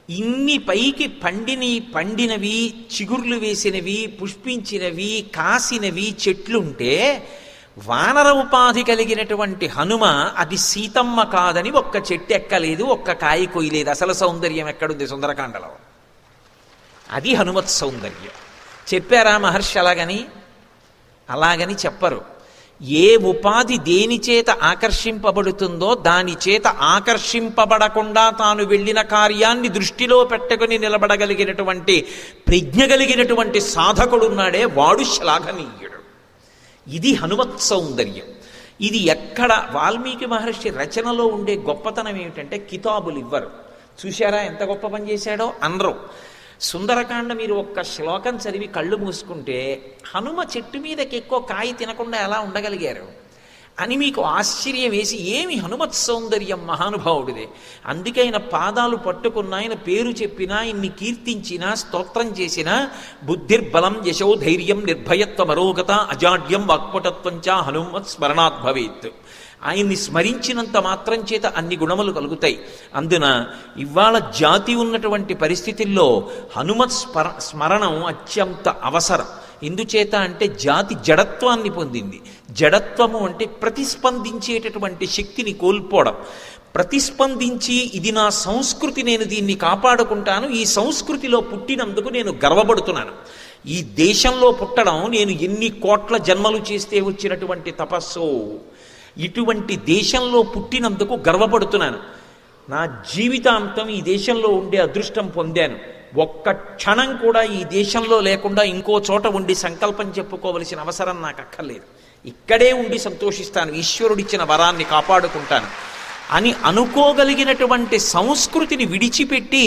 ఇన్ని పైకి పండినవి, చిగుర్లు వేసినవి, పుష్పించినవి, కాసినవి చెట్లుంటే వానర ఉపాధి కలిగినటువంటి హనుమ అది సీతమ్మ కాదని ఒక్క చెట్టు ఎక్కలేదు, ఒక్క కాయ కొయ్యలేదు. అసలు సౌందర్యం ఎక్కడుంది సుందరకాండలో? అది హనుమత్ సౌందర్యం. చెప్పారా మహర్షి అలాగని చెప్పరు. ఏ ఉపాధి దేని చేత ఆకర్షింపబడుతుందో దాని చేత ఆకర్షింపబడకుండా తాను వెళ్ళిన కార్యాన్ని దృష్టిలో పెట్టుకుని నిలబడగలిగినటువంటి ప్రజ్ఞ కలిగినటువంటి సాధకుడున్నాడే వాడు శ్లాఘనీయుడు. ఇది హనుమత్ సౌందర్యం. ఇది ఎక్కడ వాల్మీకి మహర్షి రచనలో ఉండే గొప్పతనం ఏమిటంటే కితాబులు ఇవ్వరు. చూశారా ఎంత గొప్ప పని చేశాడో అనరు. సుందరకాండ మీరు ఒక్క శ్లోకం చదివి కళ్ళు మూసుకుంటే హనుమ చెట్టు మీదకి ఎక్కువ కాయ తినకుండా ఎలా ఉండగలిగారు అని మీకు ఆశ్చర్యం వేసి, ఏమి హనుమత్ సౌందర్యం మహానుభావుడిదే. అందుకే ఆయన పాదాలు పట్టుకున్నా, ఆయన పేరు చెప్పినా, ఇన్ని కీర్తించినా, స్తోత్రం చేసినా బుద్ధిర్బలం యశో ధైర్యం నిర్భయత్వ మరోగత అజాడ్యం వాక్పటత్వం చ హనుమత్ స్మరణాత్ భవేత్. ఆయన్ని స్మరించినంత మాత్రం చేత అన్ని గుణములు కలుగుతాయి. అందున ఇవాళ జాతి ఉన్నటువంటి పరిస్థితుల్లో హనుమత్ స్మరణం అత్యంత అవసరం. ఎందుచేత అంటే జాతి జడత్వాన్ని పొందింది. జడత్వము అంటే ప్రతిస్పందించేటటువంటి శక్తిని కోల్పోవడం. ప్రతిస్పందించి ఇది నా సంస్కృతి, నేను దీన్ని కాపాడుకుంటాను, ఈ సంస్కృతిలో పుట్టినందుకు నేను గర్వపడుతున్నాను, ఈ దేశంలో పుట్టడం నేను ఎన్ని కోట్ల జన్మలు చేస్తే వచ్చినటువంటి తపస్సు, ఇటువంటి దేశంలో పుట్టినందుకు గర్వపడుతున్నాను, నా జీవితాంతం ఈ దేశంలో ఉండే అదృష్టం పొందాను, ఒక్క క్షణం కూడా ఈ దేశంలో లేకుండా ఇంకో చోట ఉండి సంకల్పం చెప్పుకోవలసిన అవసరం నాకు అక్కర్లేదు, ఇక్కడే ఉండి సంతోషిస్తాను, ఈశ్వరుడిచ్చిన వరాన్ని కాపాడుకుంటాను అని అనుకోగలిగినటువంటి సంస్కృతిని విడిచిపెట్టి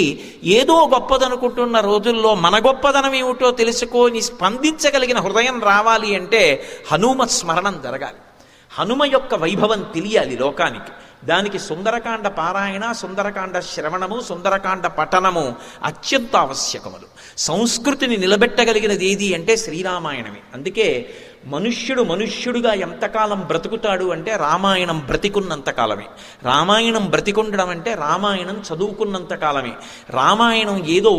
ఏదో గొప్పదనుకుంటున్న రోజుల్లో మన గొప్పదనం ఏమిటో తెలుసుకొని స్పందించగలిగిన హృదయం రావాలి అంటే హనుమత్ స్మరణం జరగాలి. హనుమ యొక్క వైభవం తెలియాలి లోకానికి. దానికి సుందరకాండ పారాయణ, సుందరకాండ శ్రవణము, సుందరకాండ పఠనము అత్యంత ఆవశ్యకములు. సంస్కృతిని నిలబెట్టగలిగినది ఏది అంటే శ్రీరామాయణమే. అందుకే మనుష్యుడుగా ఎంతకాలం బ్రతుకుతాడు అంటే రామాయణం బ్రతికున్నంతకాలమే. రామాయణం బ్రతికుండడం అంటే రామాయణం చదువుకున్నంత కాలమే. రామాయణం ఏదో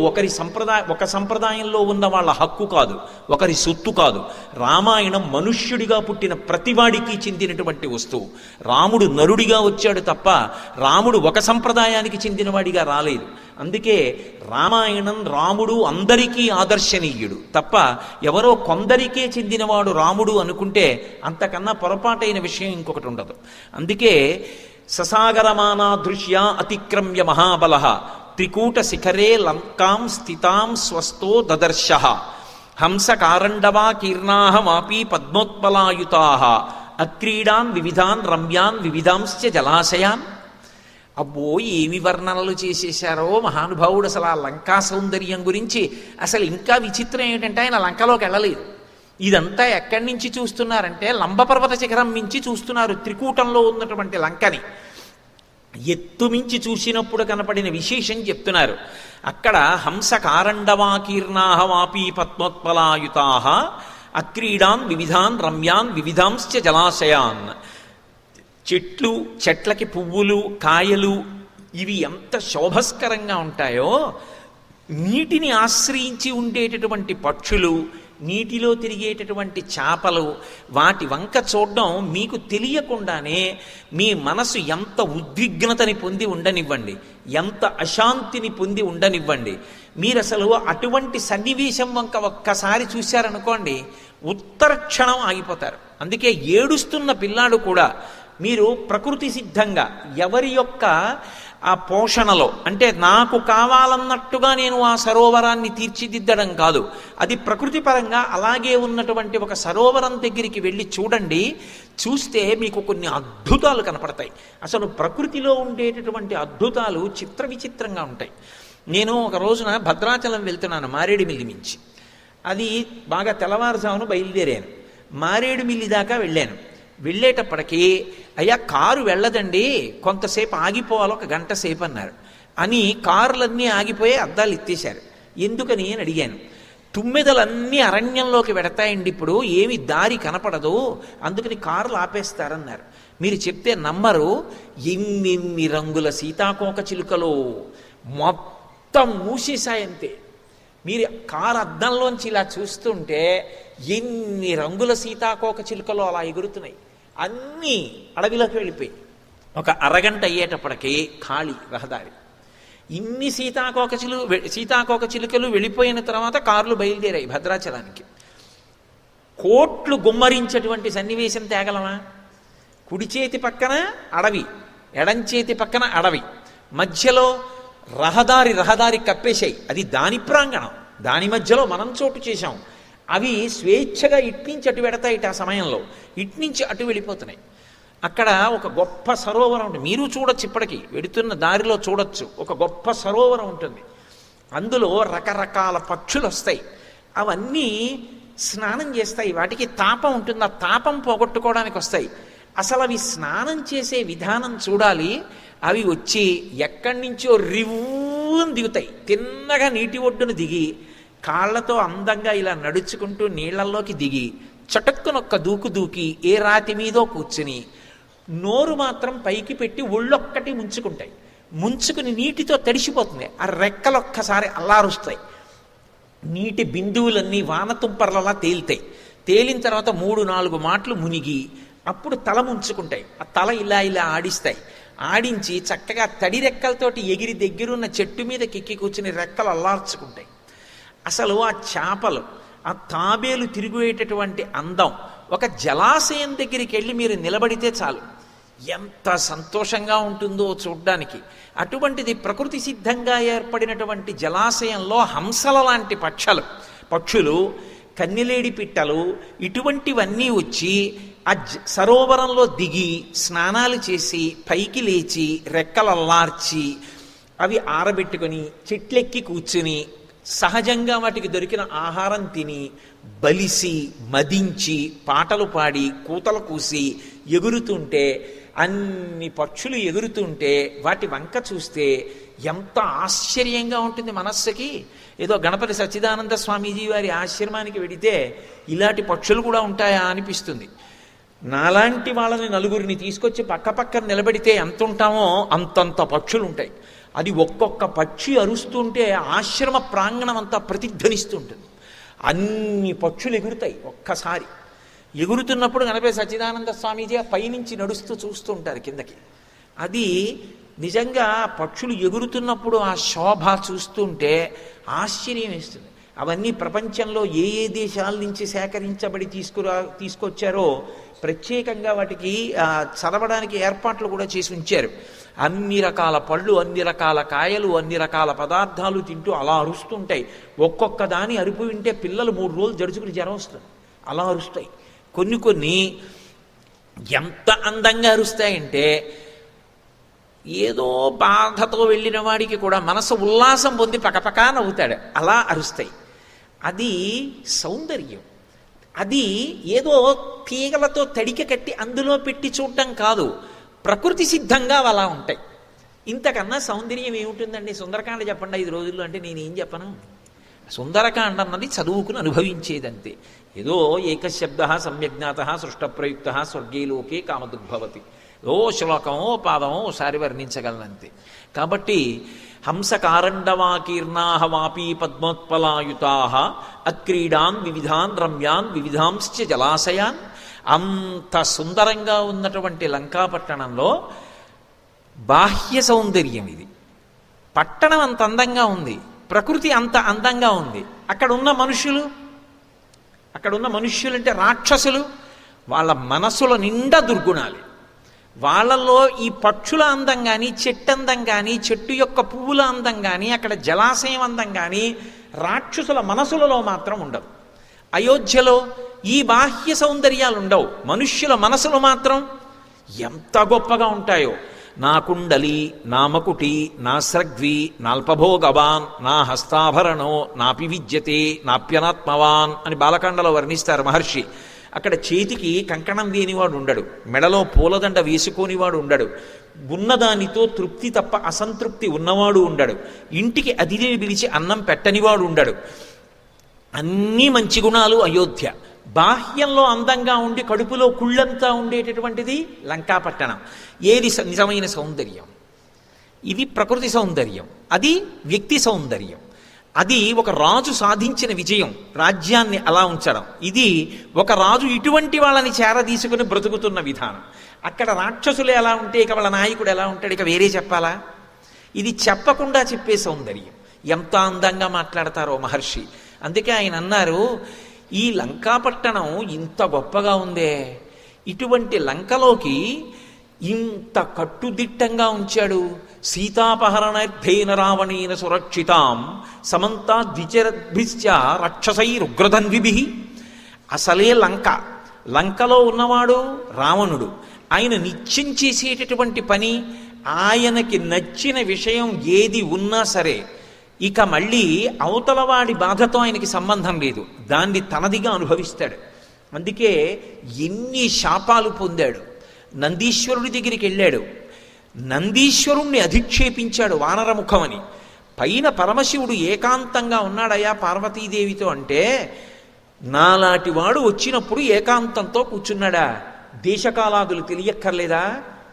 ఒక సంప్రదాయంలో ఉన్న వాళ్ళ హక్కు కాదు, ఒకరి సొత్తు కాదు. రామాయణం మనుష్యుడిగా పుట్టిన ప్రతివాడికి చెందినటువంటి వస్తువు. రాముడు నరుడిగా వచ్చాడు తప్ప రాముడు ఒక సంప్రదాయానికి చెందినవాడిగా రాలేదు. అందుకే రామాయణం రాముడు అందరికీ ఆదర్శనీయుడు తప్ప ఎవరో కొందరికే చెందినవాడు రాముడు అనుకుంటే అంతకన్నా పొరపాటైన విషయం ఇంకొకటి ఉండదు. అందుకే ససాగరమానా దృశ్య అతిక్రమ్య మహాబల త్రికూట శిఖరే లంకాం స్థితాం స్వస్థో దదర్శ హంస కారండవా కీర్ణాహ మాపీ పద్మోత్పలాయుతా అక్రీడాన్ వివిధాన్ రమ్యాన్ వివిధాంశ్చ జలాశయాన్. అబ్బో ఏమి వర్ణనలు చేసేశారో మహానుభావుడు అసలు ఆ లంకా సౌందర్యం గురించి. అసలు ఇంకా విచిత్రం ఏంటంటే ఆయన లంకలోకి వెళ్ళలేదు. ఇదంతా ఎక్కడి నుంచి చూస్తున్నారంటే లంబపర్వత శిఖరం మించి చూస్తున్నారు. త్రికూటంలో ఉన్నటువంటి లంకని ఎత్తు మించి చూసినప్పుడు కనపడిన విశేషం చెప్తున్నారు. అక్కడ హంస కారండవాకీర్ణాహ వాపీ పద్మోత్పలాయుతాహ అక్రీడాన్ వివిధాన్ రమ్యాన్ వివిధాంశ్చ జలాశయాన్. చెట్లకి పువ్వులు, కాయలు ఇవి ఎంత శోభస్కరంగా ఉంటాయో, నీటిని ఆశ్రయించి ఉండేటటువంటి పక్షులు, నీటిలో తిరిగేటటువంటి చేపలు, వాటి వంక చూడడం మీకు తెలియకుండానే మీ మనసు ఎంత ఉద్విగ్నతని పొంది ఉండనివ్వండి, ఎంత అశాంతిని పొంది ఉండనివ్వండి. మీరు అసలు అటువంటి సన్నివేశం వంక ఒక్కసారి చూశారనుకోండి, ఉత్తర క్షణం ఆగిపోతారు. అందుకే ఏడుస్తున్న పిల్లాడు కూడా మీరు ప్రకృతి సిద్ధంగా ఎవరి యొక్క ఆ పోషణలో అంటే నాకు కావాలన్నట్టుగా నేను ఆ సరోవరాన్ని తీర్చిదిద్దడం కాదు, అది ప్రకృతి పరంగా అలాగే ఉన్నటువంటి ఒక సరోవరం దగ్గరికి వెళ్ళి చూడండి. చూస్తే మీకు కొన్ని అద్భుతాలు కనపడతాయి. అసలు ప్రకృతిలో ఉండేటటువంటి అద్భుతాలు చిత్ర విచిత్రంగా ఉంటాయి. నేను ఒక రోజున భద్రాచలం వెళ్తున్నాను మారేడుమిల్లి నుంచి. అది బాగా తెల్లవారుజామున బయలుదేరాను. మారేడుమిల్లి దాకా వెళ్ళాను. వెళ్ళేటప్పటికీ అయ్యా కారు వెళ్ళదండి, కొంతసేపు ఆగిపోవాలి, 1 గంట సేపు అన్నారు. అని కారులన్నీ ఆగిపోయి అద్దాలు ఎత్తేశారు. ఎందుకని అని అడిగాను. తుమ్మెదలన్నీ అరణ్యంలోకి వెడతాయండి, ఇప్పుడు ఏమి దారి కనపడదు, అందుకని కారులు ఆపేస్తారన్నారు. మీరు చెప్తే నమ్మరు, ఎన్ని రంగుల సీతాకోక చిలుకలో మొత్తం మూసేశాయంతే. మీరు కారు అద్దంలోంచి ఇలా చూస్తుంటే ఎన్ని రంగుల సీతాకోక చిలుకలు అలా ఎగురుతున్నాయి. అన్నీ అడవిలోకి వెళ్ళిపోయి ఒక అరగంట అయ్యేటప్పటికీ ఖాళీ రహదారి. ఇన్ని సీతాకోక చిలుకలు వెళ్ళిపోయిన తర్వాత కార్లు బయలుదేరాయి భద్రాచలానికి. కోట్లు గుమ్మరించేటువంటి సన్నివేశం తేగలమా? కుడి చేతి పక్కన అడవి, ఎడంచేతి పక్కన అడవి, మధ్యలో రహదారి కప్పేశాయి. అది దాని ప్రాంగణం, దాని మధ్యలో మనం చోటు చేశాం. అవి స్వేచ్ఛగా ఇట్నుంచి అటు పెడతాయిట. ఆ సమయంలో ఇట్నుంచి అటు వెళ్ళిపోతున్నాయి. అక్కడ ఒక గొప్ప సరోవరం ఉంటుంది. మీరు చూడొచ్చు, ఇప్పటికీ వెడుతున్న దారిలో చూడొచ్చు. ఒక గొప్ప సరోవరం ఉంటుంది. అందులో రకరకాల పక్షులు వస్తాయి. అవన్నీ స్నానం చేస్తాయి. వాటికి తాపం ఉంటుంది. ఆ తాపం పోగొట్టుకోవడానికి వస్తాయి. అసలు అవి స్నానం చేసే విధానం చూడాలి. అవి వచ్చి ఎక్కడి నుంచో రివ్వుని దిగుతాయి. తిన్నగా నీటి ఒడ్డును దిగి కాళ్లతో అందంగా ఇలా నడుచుకుంటూ నీళ్లలోకి దిగి చటుక్కునొక్క దూకి ఏ రాతి మీదో కూర్చుని నోరు మాత్రం పైకి పెట్టి ఒళ్ళొక్కటి ముంచుకుంటాయి. ముంచుకుని నీటితో తడిసిపోతుంది. ఆ రెక్కలొక్కసారి అల్లారుస్తాయి. నీటి బిందువులన్నీ వానతుంపర్లలా తేలితాయి. తేలిన తర్వాత 3-4 మాటలు మునిగి అప్పుడు తల ముంచుకుంటాయి. ఆ తల ఇలా ఆడిస్తాయి. ఆడించి చక్కగా తడి రెక్కలతోటి ఎగిరి దగ్గరున్న చెట్టు మీద కెక్కి కూర్చుని రెక్కలు అల్లార్చుకుంటాయి. అసలు ఆ చేపలు, ఆ తాబేలు తిరిగేటటువంటి అందం, ఒక జలాశయం దగ్గరికి వెళ్ళి మీరు నిలబడితే చాలు ఎంత సంతోషంగా ఉంటుందో చూడ్డానికి. అటువంటిది ప్రకృతి సిద్ధంగా ఏర్పడినటువంటి జలాశయంలో హంసల లాంటి పక్షులు, కన్నెలేడి పిట్టలు, ఇటువంటివన్నీ వచ్చి ఆ సరోవరంలో దిగి స్నానాలు చేసి పైకి లేచి రెక్కలల్లార్చి అవి ఆరబెట్టుకొని చెట్లెక్కి కూర్చుని సహజంగా వాటికి దొరికిన ఆహారం తిని బలిసి మదించి పాటలు పాడి కూతలు కూసి ఎగురుతుంటే, అన్ని పక్షులు ఎగురుతుంటే వాటి వంక చూస్తే ఎంత ఆశ్చర్యంగా ఉంటుంది మనస్సుకి. ఏదో గణపతి సచ్చిదానంద స్వామీజీ వారి ఆశ్రమానికి వెడితే ఇలాంటి పక్షులు కూడా ఉంటాయా అనిపిస్తుంది. నాలాంటి వాళ్ళని నలుగురిని తీసుకొచ్చి పక్కపక్కన నిలబడితే ఎంత ఉంటామో అంతంత పక్షులు ఉంటాయి. అది ఒక్కొక్క పక్షి అరుస్తుంటే ఆశ్రమ ప్రాంగణం అంతా ప్రతిధ్వనిస్తుంటుంది. అన్ని పక్షులు ఎగురుతాయి. ఒక్కసారి ఎగురుతున్నప్పుడు గణపతి సచ్చిదానంద స్వామీజీ పైనుంచి నడుస్తూ చూస్తూ ఉంటారు కిందకి. అది నిజంగా పక్షులు ఎగురుతున్నప్పుడు ఆ శోభ చూస్తుంటే ఆశ్చర్యం వేస్తుంది. అవన్నీ ప్రపంచంలో ఏ దేశాల నుంచి సేకరించబడి తీసుకొచ్చారో ప్రత్యేకంగా వాటికి చదవడానికి ఏర్పాట్లు కూడా చేసి ఉంచారు. అన్ని రకాల పళ్ళు, అన్ని రకాల కాయలు, అన్ని రకాల పదార్థాలు తింటూ అలా అరుస్తుంటాయి. ఒక్కొక్క దాని అరుపు వింటే పిల్లలు 3 రోజులు జడుచుకుని జ్వరం వస్తుంది. అలా అరుస్తాయి. కొన్ని ఎంత అందంగా అరుస్తాయంటే ఏదో బాధతో వెళ్ళిన వాడికి కూడా మనసు ఉల్లాసం పొంది పకపకా నవ్వుతాడు. అలా అరుస్తాయి. అది సౌందర్యం. అది ఏదో తీగలతో తడిక కట్టి అందులో పెట్టి చూడటం కాదు, ప్రకృతి సిద్ధంగా అలా ఉంటాయి. ఇంతకన్నా సౌందర్యం ఏముంటుందండి? సుందరకాండ చెప్పండి 5 రోజుల్లో అంటే నేనేం చెప్పను. సుందరకాండ అన్నది చదువుకుని అనుభవించేదంతే. ఏదో ఏకశబ్ద సమ్యజ్ఞాత సృష్టప్రయుక్త స్వర్గీలోకే కామదుగ్భవతి, ఓ శ్లోకమో పాదమో ఒకసారి వర్ణించగలనంతే. కాబట్టి హంసకారండవాకీర్ణాహ వాపీ పద్మోత్పలాయుతాః అక్రీడాన్ వివిధాన్ రమ్యాన్ వివిధాంశ్చ జలాశయాన్. అంత సుందరంగా ఉన్నటువంటి లంకాపట్టణంలో బాహ్య సౌందర్యం ఇది. పట్టణం అంత అందంగా ఉంది, ప్రకృతి అంత అందంగా ఉంది. అక్కడున్న మనుష్యులు అంటే రాక్షసులు, వాళ్ళ మనసుల నిండా దుర్గుణాలు. వాళ్ళల్లో ఈ పక్షుల అందం కానీ, చెట్టు అందం కానీ, చెట్టు యొక్క పువ్వుల అందం కానీ, అక్కడ జలాశయం అందం కానీ రాక్షసుల మనసులలో మాత్రం ఉండవు. అయోధ్యలో ఈ బాహ్య సౌందర్యాలు ఉండవు. మనుష్యుల మనసులు మాత్రం ఎంత గొప్పగా ఉంటాయో. నా కుండలి, నా మకుటి, నా స్రగ్వి, నాల్పభోగవాన్, నా హస్తాభరణో, నాపి విద్యతే, నాప్యనాత్మవాన్ అని బాలకాండలో వర్ణిస్తారు మహర్షి. అక్కడ చేతికి కంకణం లేనివాడు ఉండడు, మెడలో పూలదండ వేసుకోనివాడు ఉండడు, ఉన్నదానితో తృప్తి తప్ప అసంతృప్తి ఉన్నవాడు ఉండడు, ఇంటికి అతిథిని పిలిచి అన్నం పెట్టనివాడు ఉండడు. అన్నీ మంచి గుణాలు అయోధ్య. బాహ్యంలో అందంగా ఉండి కడుపులో కుళ్ళంతా ఉండేటటువంటిది లంకాపట్టణం. ఏది నిజమైన సౌందర్యం? ఇది ప్రకృతి సౌందర్యం, అది వ్యక్తి సౌందర్యం. అది ఒక రాజు సాధించిన విజయం, రాజ్యాన్ని అలా ఉంచడం. ఇది ఒక రాజు ఇటువంటి వాళ్ళని చేరదీసుకుని బ్రతుకుతున్న విధానం. అక్కడ రాక్షసులు ఎలా ఉంటే ఇక వాళ్ళ నాయకుడు ఎలా ఉంటాడు, ఇక వేరే చెప్పాలా? ఇది చెప్పకుండా చెప్పే సౌందర్యం. ఎంత అందంగా మాట్లాడతారో మహర్షి. అందుకే ఆయన అన్నారు, ఈ లంకాపట్టణం ఇంత గొప్పగా ఉందే, ఇటువంటి లంకలోకి ఇంత కట్టుదిట్టంగా ఉంచాడు. సీతాపహరణైర్ధేన రావణేన సురక్షితాం సమంతా ద్విచరద్భిశ్చ రక్షసైరుగ్రధన్విభి. అసలే లంకలో ఉన్నవాడు రావణుడు. ఆయన నిత్యం చేసేటటువంటి పని, ఆయనకి నచ్చిన విషయం ఏది ఉన్నా సరే ఇక మళ్ళీ అవతలవాడి బాధతో ఆయనకి సంబంధం లేదు, దాన్ని తనదిగా అనుభవిస్తాడు. అందుకే ఎన్ని శాపాలు పొందాడు. నందీశ్వరుడి దగ్గరికి వెళ్ళాడు, నందీశ్వరుణ్ణి అధిక్షేపించాడు వానరముఖమని. పైన పరమశివుడు ఏకాంతంగా ఉన్నాడయ్యా పార్వతీదేవితో అంటే, నాలాంటి వాడు వచ్చినప్పుడు ఏకాంతంతో కూర్చున్నాడా? దేశకాలాదులు తెలియక్కర్లేదా?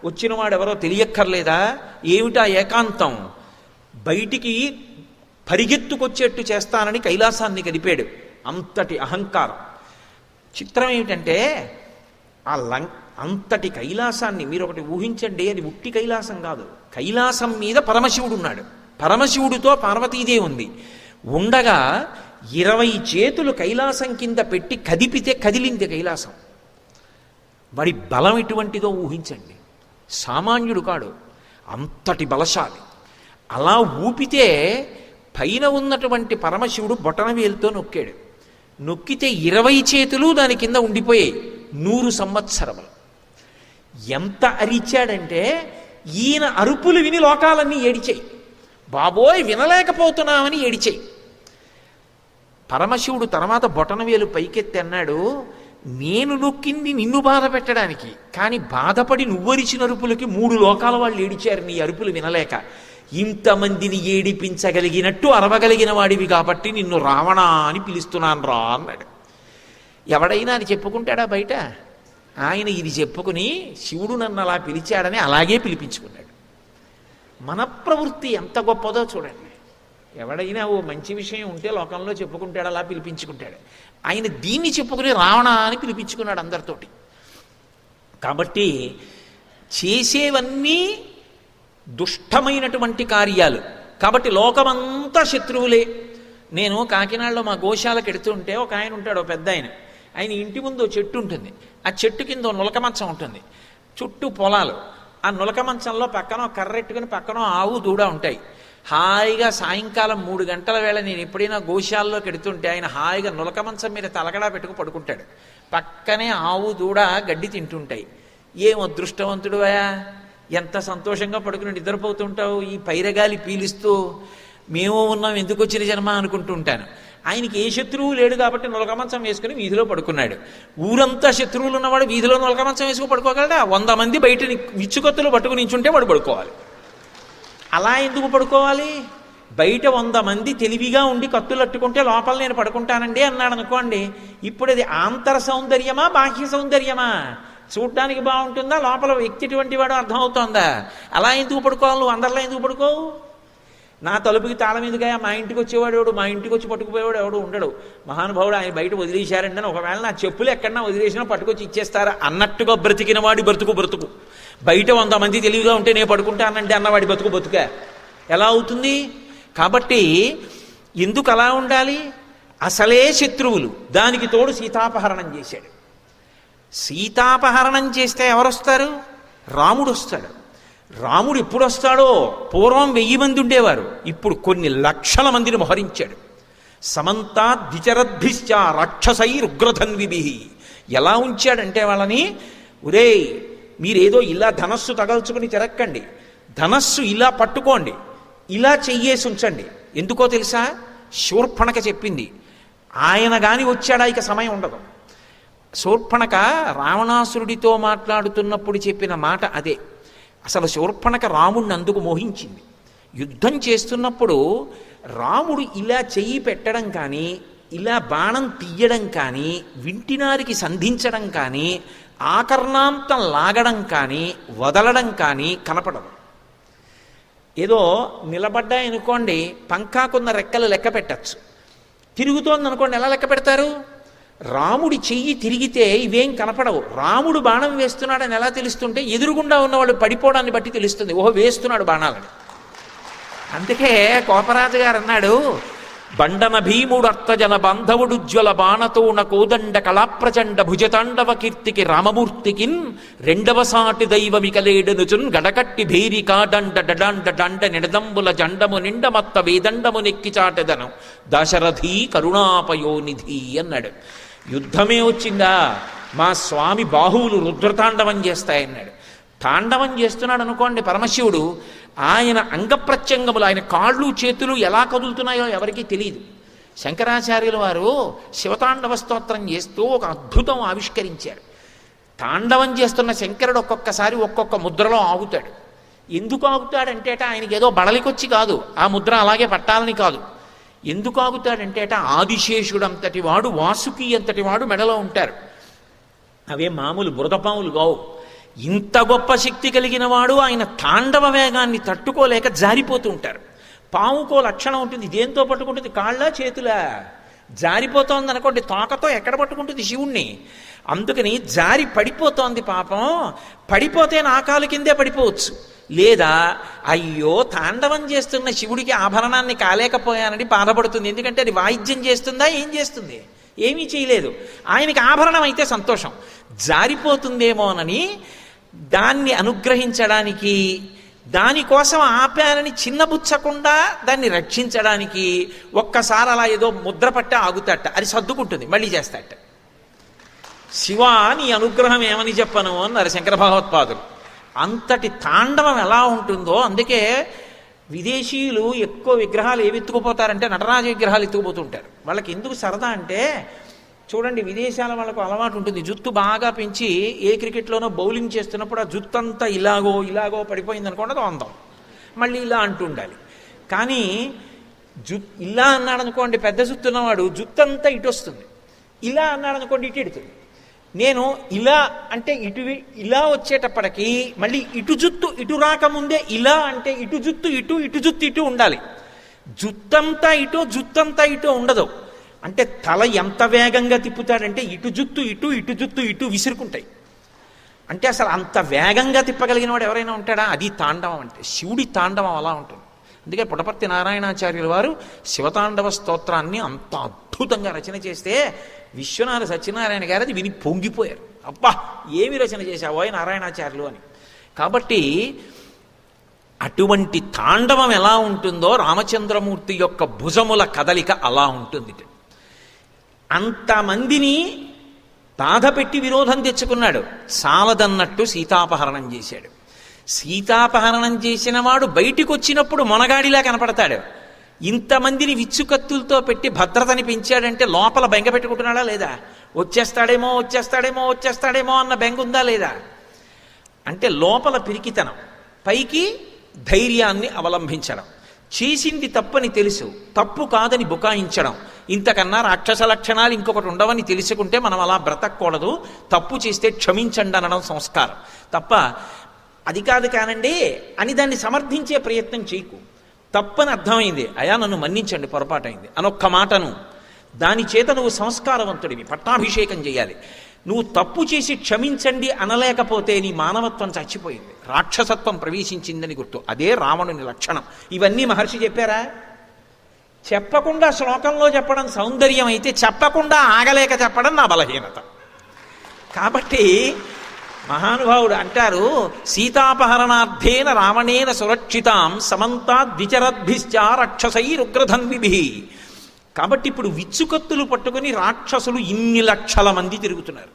వచ్చినవాడెవరో తెలియక్కర్లేదా? ఏమిటా ఏకాంతం? బయటికి పరిగెత్తుకొచ్చేట్టు చేస్తానని కైలాసాన్ని కదిపాడు. అంతటి అహంకారం. చిత్రం ఏమిటంటే అంతటి కైలాసాన్ని మీరు ఒకటి ఊహించండి, అది ఉట్టి కైలాసం కాదు. కైలాసం మీద పరమశివుడు ఉన్నాడు, పరమశివుడితో పార్వతీదేవి ఉంది. ఉండగా 20 చేతులు కైలాసం కింద పెట్టి కదిపితే కదిలింది కైలాసం. వాడి బలం ఎటువంటిదో ఊహించండి. సామాన్యుడు కాడు, అంతటి బలశాలి. అలా ఊపితే పైన ఉన్నటువంటి పరమశివుడు బొటనవేలుతో నొక్కాడు. నొక్కితే 20 చేతులు దాని కింద ఉండిపోయాయి 100 సంవత్సరములు. ఎంత అరిచాడంటే ఈయన అరుపులు విని లోకాలన్నీ ఏడిచాయి. బాబోయ్ వినలేకపోతున్నామని ఏడిచాయి. పరమశివుడు తర్వాత బొటనవేలు పైకెత్తి అన్నాడు, నేను నొక్కింది నిన్ను బాధ పెట్టడానికి, కానీ బాధపడి నువ్వరిచిన అరుపులకి 3 లోకాల వాళ్ళు ఏడిచారు నీ అరుపులు వినలేక. ఇంతమందిని ఏడిపించగలిగినట్టు అరవగలిగిన వాడివి కాబట్టి నిన్ను రావణ అని పిలుస్తున్నాను రా అన్నాడు. ఎవడైనా అది చెప్పుకుంటాడా బయట? ఆయన ఇది చెప్పుకుని శివుడు నన్ను అలా పిలిచాడని అలాగే పిలిపించుకున్నాడు. మన ప్రవృత్తి ఎంత గొప్పదో చూడండి. ఎవడైనా ఓ మంచి విషయం ఉంటే లోకంలో చెప్పుకుంటాడు, అలా పిలిపించుకుంటాడు. ఆయన దీన్ని చెప్పుకుని రావణ అని పిలిపించుకున్నాడు అందరితోటి. కాబట్టి చేసేవన్నీ దుష్టమైనటువంటి కార్యాలు. కాబట్టి లోకమంతా శత్రువులే. నేను కాకినాడలో మా గోశాలకు ఎడుతుంటే ఒక ఆయన ఉంటాడు, పెద్ద ఆయన ఇంటి ముందు చెట్టు ఉంటుంది. ఆ చెట్టు కింద నులక మంచం ఉంటుంది, చుట్టూ పొలాలు. ఆ నులక మంచంలో పక్కన కర్రెట్టుకుని పక్కన ఆవు దూడ ఉంటాయి. హాయిగా సాయంకాలం 3 గంటల వేళ నేను ఎప్పుడైనా గోశాలలోకి ఎడుతుంటే ఆయన హాయిగా నులక మంచం మీద తలకడా పెట్టుకు పడుకుంటాడు. పక్కనే ఆవు దూడ గడ్డి తింటుంటాయి. ఏం అదృష్టవంతుడు అయా, ఎంత సంతోషంగా పడుకుని నిద్రపోతుంటావు ఈ పైరగాలి పీలిస్తూ. మేము ఉన్నాం, ఎందుకు వచ్చిన జన్మ అనుకుంటూ ఉంటాను. ఆయనకి ఏ శత్రువు లేడు కాబట్టి నులకమంచం వేసుకుని వీధిలో పడుకున్నాడు. ఊరంతా శత్రువులు ఉన్నవాడు వీధిలో నులకమంచం వేసుకుని పడుకోగలడా? 100 మంది బయట విచ్చుకొత్తులు పట్టుకుని నించుంటే వాడు పడుకోవాలి. అలా ఎందుకు పడుకోవాలి? బయట 100 మంది తెలివిగా ఉండి కత్తులు అట్టుకుంటే లోపల నేను పడుకుంటానండి అన్నాడు అనుకోండి. ఇప్పుడు అది ఆంతర సౌందర్యమా బాహ్య సౌందర్యమా? చూడ్డానికి బాగుంటుందా, లోపల వ్యక్తి ఎటువంటి వాడు అర్థమవుతోందా? అలా ఎందుకు పడుకోవాలి? నువ్వు అందరిలో ఎందుకు పడుకోవు? నా తలుపుకి తాళం ఎందుకయా? మా ఇంటికి వచ్చేవాడు ఎవడు, మా ఇంటికి వచ్చి పట్టుకుపోయేవాడు ఎవడు ఉండడు. మహానుభావుడు ఆయన బయట వదిలేశారండి అని, ఒకవేళ నా చెప్పులు ఎక్కడన్నా వదిలేసినా పట్టుకొచ్చి ఇచ్చేస్తారా అన్నట్టుగా బ్రతికిన వాడి బ్రతుకు. బయట 100 మంది తెలివిగా ఉంటే నేను పడుకుంటానండి అన్నవాడి బతుక ఎలా అవుతుంది? కాబట్టి ఎందుకు అలా ఉండాలి? అసలే శత్రువులు, దానికి తోడు సీతాపహరణం చేశాడు. సీతాపహరణం చేస్తే ఎవరొస్తారు? రాముడు వస్తాడు. రాముడు ఎప్పుడు వస్తాడో? పూర్వం 1000 మంది ఉండేవారు, ఇప్పుడు కొన్ని లక్షల మందిని మోహరించాడు. సమంతా ద్విచరద్భిశ్చ రాక్షసైరుగ్రధన్విభి. ఎలా ఉంచాడంటే వాళ్ళని, ఒరేయ్ మీరేదో ఇలా ధనస్సు తగల్చుకుని తిరక్కండి, ధనస్సు ఇలా పట్టుకోండి, ఇలా చెయ్యేసి ఉంచండి. ఎందుకో తెలుసా? శూర్పణక చెప్పింది. ఆయన గాని వచ్చాడా ఇక సమయం ఉండదు. శూర్పణక రావణాసురుడితో మాట్లాడుతున్నప్పుడు చెప్పిన మాట అదే. అసలు శూర్పణక రాముడిని అందుకు మోహించింది. యుద్ధం చేస్తున్నప్పుడు రాముడు ఇలా చెయ్యి పెట్టడం కానీ, ఇలా బాణం తీయడం కానీ, వింటినారికి సంధించడం కానీ, ఆకర్ణాంతం లాగడం కానీ, వదలడం కానీ కనపడదు. ఏదో నిలబడ్డాయనుకోండి, పంకాకున్న రెక్కలు లెక్క పెట్టచ్చు. తిరుగుతోంది అనుకోండి, ఎలా లెక్క పెడతారు? రాముడి చెయ్యి తిరిగితే ఇవేం కనపడవు. రాముడు బాణం వేస్తున్నాడని ఎలా తెలుస్తుంటే ఎదురుగుండా ఉన్నవాడు పడిపోవడాన్ని బట్టి తెలుస్తుంది, ఓహో వేస్తున్నాడు బాణాలని. అందుకే కోపరాజు గారు అన్నాడు, బండన భీముడు అర్థజన బాంధవుడుజ్వల బాణతోణ కోదండ కళాప్రచండ భుజతాండవ కీర్తికి రామమూర్తికిన్ రెండవ సాటి దైవమికలేడనుచున్ గడకట్టి భేరికా దండ డడాండ దండ నిడదంబుల జండము నిండమత్త వేదండము నెక్కి చాటెదను దశరథి కరుణాపయోనిధి అన్నాడు. యుద్ధమే వచ్చిందా, మా స్వామి బాహువులు రుద్రతాండవం చేస్తాయన్నాడు. తాండవం చేస్తున్నాడు అనుకోండి పరమశివుడు, ఆయన అంగప్రత్యంగములు, ఆయన కాళ్ళు చేతులు ఎలా కదులుతున్నాయో ఎవరికీ తెలియదు. శంకరాచార్యుల వారు శివతాండవ స్తోత్రం చేస్తూ ఒక అద్భుతం ఆవిష్కరించారు. తాండవం చేస్తున్న శంకరుడు ఒక్కొక్కసారి ఒక్కొక్క ముద్రలో ఆగుతాడు. ఎందుకు ఆగుతాడంటేట ఆయనకి ఏదో బడలికొచ్చి కాదు, ఆ ముద్ర అలాగే పట్టాలని కాదు. ఎందుకు ఆగుతాడంటేట ఆదిశేషుడంతటి వాడు, వాసుకి అంతటి వాడు మెడలో ఉంటారు. అవే మామూలు బురదపాములు కావు. ఇంత గొప్ప శక్తి కలిగిన వాడు ఆయన తాండవ వేగాన్ని తట్టుకోలేక జారిపోతూ ఉంటారు. పావుకో లక్షణం ఉంటుంది, దేంతో పట్టుకుంటుంది? కాళ్ళ చేతులా? జారిపోతోంది అనుకోండి, తోకతో ఎక్కడ పట్టుకుంటుంది శివుణ్ణి? అందుకని జారి పడిపోతోంది పాపం. పడిపోతే నా కాలు కిందే పడిపోవచ్చు. లేదా అయ్యో తాండవం చేస్తున్న శివుడికి ఆభరణాన్ని కాలేకపోయానని బాధపడుతుంది. ఎందుకంటే అది వాయిద్యం చేస్తుందా, ఏం చేస్తుంది? ఏమీ చేయలేదు. ఆయనకి ఆభరణం అయితే సంతోషం. జారిపోతుందేమోనని దాన్ని అనుగ్రహించడానికి, దానికోసం ఆపానని చిన్నబుచ్చకుండా దాన్ని రక్షించడానికి ఒక్కసారి అలా ఏదో ముద్ర పట్ట ఆగుతాట, అది సర్దుకుంటుంది, మళ్ళీ చేస్తాట. శివా నీ అనుగ్రహం ఏమని చెప్పను అన్నారు శంకర భగవత్పాదులు. అంతటి తాండవం ఎలా ఉంటుందో. అందుకే విదేశీయులు ఎక్కువ విగ్రహాలు ఏవి ఎత్తుకుపోతారంటే నటరాజ విగ్రహాలు ఎత్తుకుపోతుంటారు. వాళ్ళకి ఎందుకు సరదా అంటే, చూడండి విదేశాల వాళ్ళకు అలవాటు ఉంటుంది, జుత్తు బాగా పెంచి ఏ క్రికెట్లోనో బౌలింగ్ చేస్తున్నప్పుడు ఆ జుత్తు అంతా ఇలాగో పడిపోయింది అనుకోండి, అది అందం, మళ్ళీ ఇలా అంటూ ఉండాలి. కానీ ఇలా అన్నాడు అనుకోండి, పెద్ద జుత్తు ఉన్నవాడు జుత్తు అంతా ఇటు వస్తుంది. ఇలా అన్నాడు అనుకోండి, ఇటు ఎడుతుంది. నేను ఇలా అంటే ఇటు, ఇలా వచ్చేటప్పటికి మళ్ళీ ఇటు జుత్తు ఇటు రాకముందే ఇలా అంటే ఇటు జుత్తు ఇటు, ఇటు జుత్తు ఇటు ఉండాలి. జుత్తంతా ఇటు, జుత్తంతా ఇటు ఉండదు. అంటే తల ఎంత వేగంగా తిప్పుతాడంటే ఇటు జుత్తు ఇటు, ఇటు జుత్తు ఇటు విసురుకుంటాయి. అంటే అసలు అంత వేగంగా తిప్పగలిగిన వాడు ఎవరైనా ఉంటాడా? అది తాండవం అంటే. శివుడి తాండవం అలా ఉంటుంది. అందుకే పుటపర్తి నారాయణాచార్యుల వారు శివతాండవ స్తోత్రాన్ని అంత అద్భుతంగా రచన చేస్తే విశ్వనాథ సత్యనారాయణ గారు అది విని పొంగిపోయారు. అబ్బా ఏమి రచన చేశావో నారాయణాచార్యులు అని. కాబట్టి అటువంటి తాండవం ఎలా ఉంటుందో రామచంద్రమూర్తి యొక్క భుజముల కదలిక అలా ఉంటుంది. అంతమందిని బాధ పెట్టి విరోధం తెచ్చుకున్నాడు, చాలదన్నట్టు సీతాపహరణం చేశాడు. సీతాపహరణం చేసిన వాడు బయటికి వచ్చినప్పుడు మొనగాడిలా కనపడతాడు. ఇంతమందిని విచ్చుకత్తులతో పెట్టి భద్రతని పెంచాడంటే లోపల బెంగ పెట్టుకుంటున్నాడా లేదా? వచ్చేస్తాడేమో అన్న బెంగ ఉందా లేదా? అంటే లోపల పిరికితనం, పైకి ధైర్యాన్ని అవలంబించడం, చేసింది తప్పని తెలుసు, తప్పు కాదని బుకాయించడం. ఇంతకన్నా రాక్షస లక్షణాలు ఇంకొకటి ఉండవని తెలుసుకుంటే మనం అలా బ్రతకూడదు. తప్పు చేస్తే క్షమించండి అనడం సంస్కారం తప్ప అది కాదు కానండి అని దాన్ని సమర్థించే ప్రయత్నం చేయకు. తప్పని అర్థమైంది, అయా నన్ను మన్నించండి పొరపాటైంది అనొక్క మాటను, దాని చేత నువ్వు సంస్కారవంతుడివి, పట్టాభిషేకం చేయాలి. నువ్వు తప్పు చేసి క్షమించండి అనలేకపోతే నీ మానవత్వం చచ్చిపోయింది, రాక్షసత్వం ప్రవేశించిందని గుర్తు. అదే రావణుని లక్షణం. ఇవన్నీ మహర్షి చెప్పారా? చెప్పకుండా శ్లోకంలో చెప్పడం సౌందర్యం అయితే, చెప్పకుండా ఆగలేక చెప్పడం నా బలహీనత. కాబట్టి మహానుభావుడు అంటారు, సీతాపహరణార్థేన రావణేన సురక్షితాం సమంతాద్విచరద్భిశ్చ రాక్షసైరుగ్రధన్విభిః. కాబట్టి ఇప్పుడు విచ్చుకత్తులు పట్టుకుని రాక్షసులు ఇన్ని లక్షల మంది తిరుగుతున్నారు.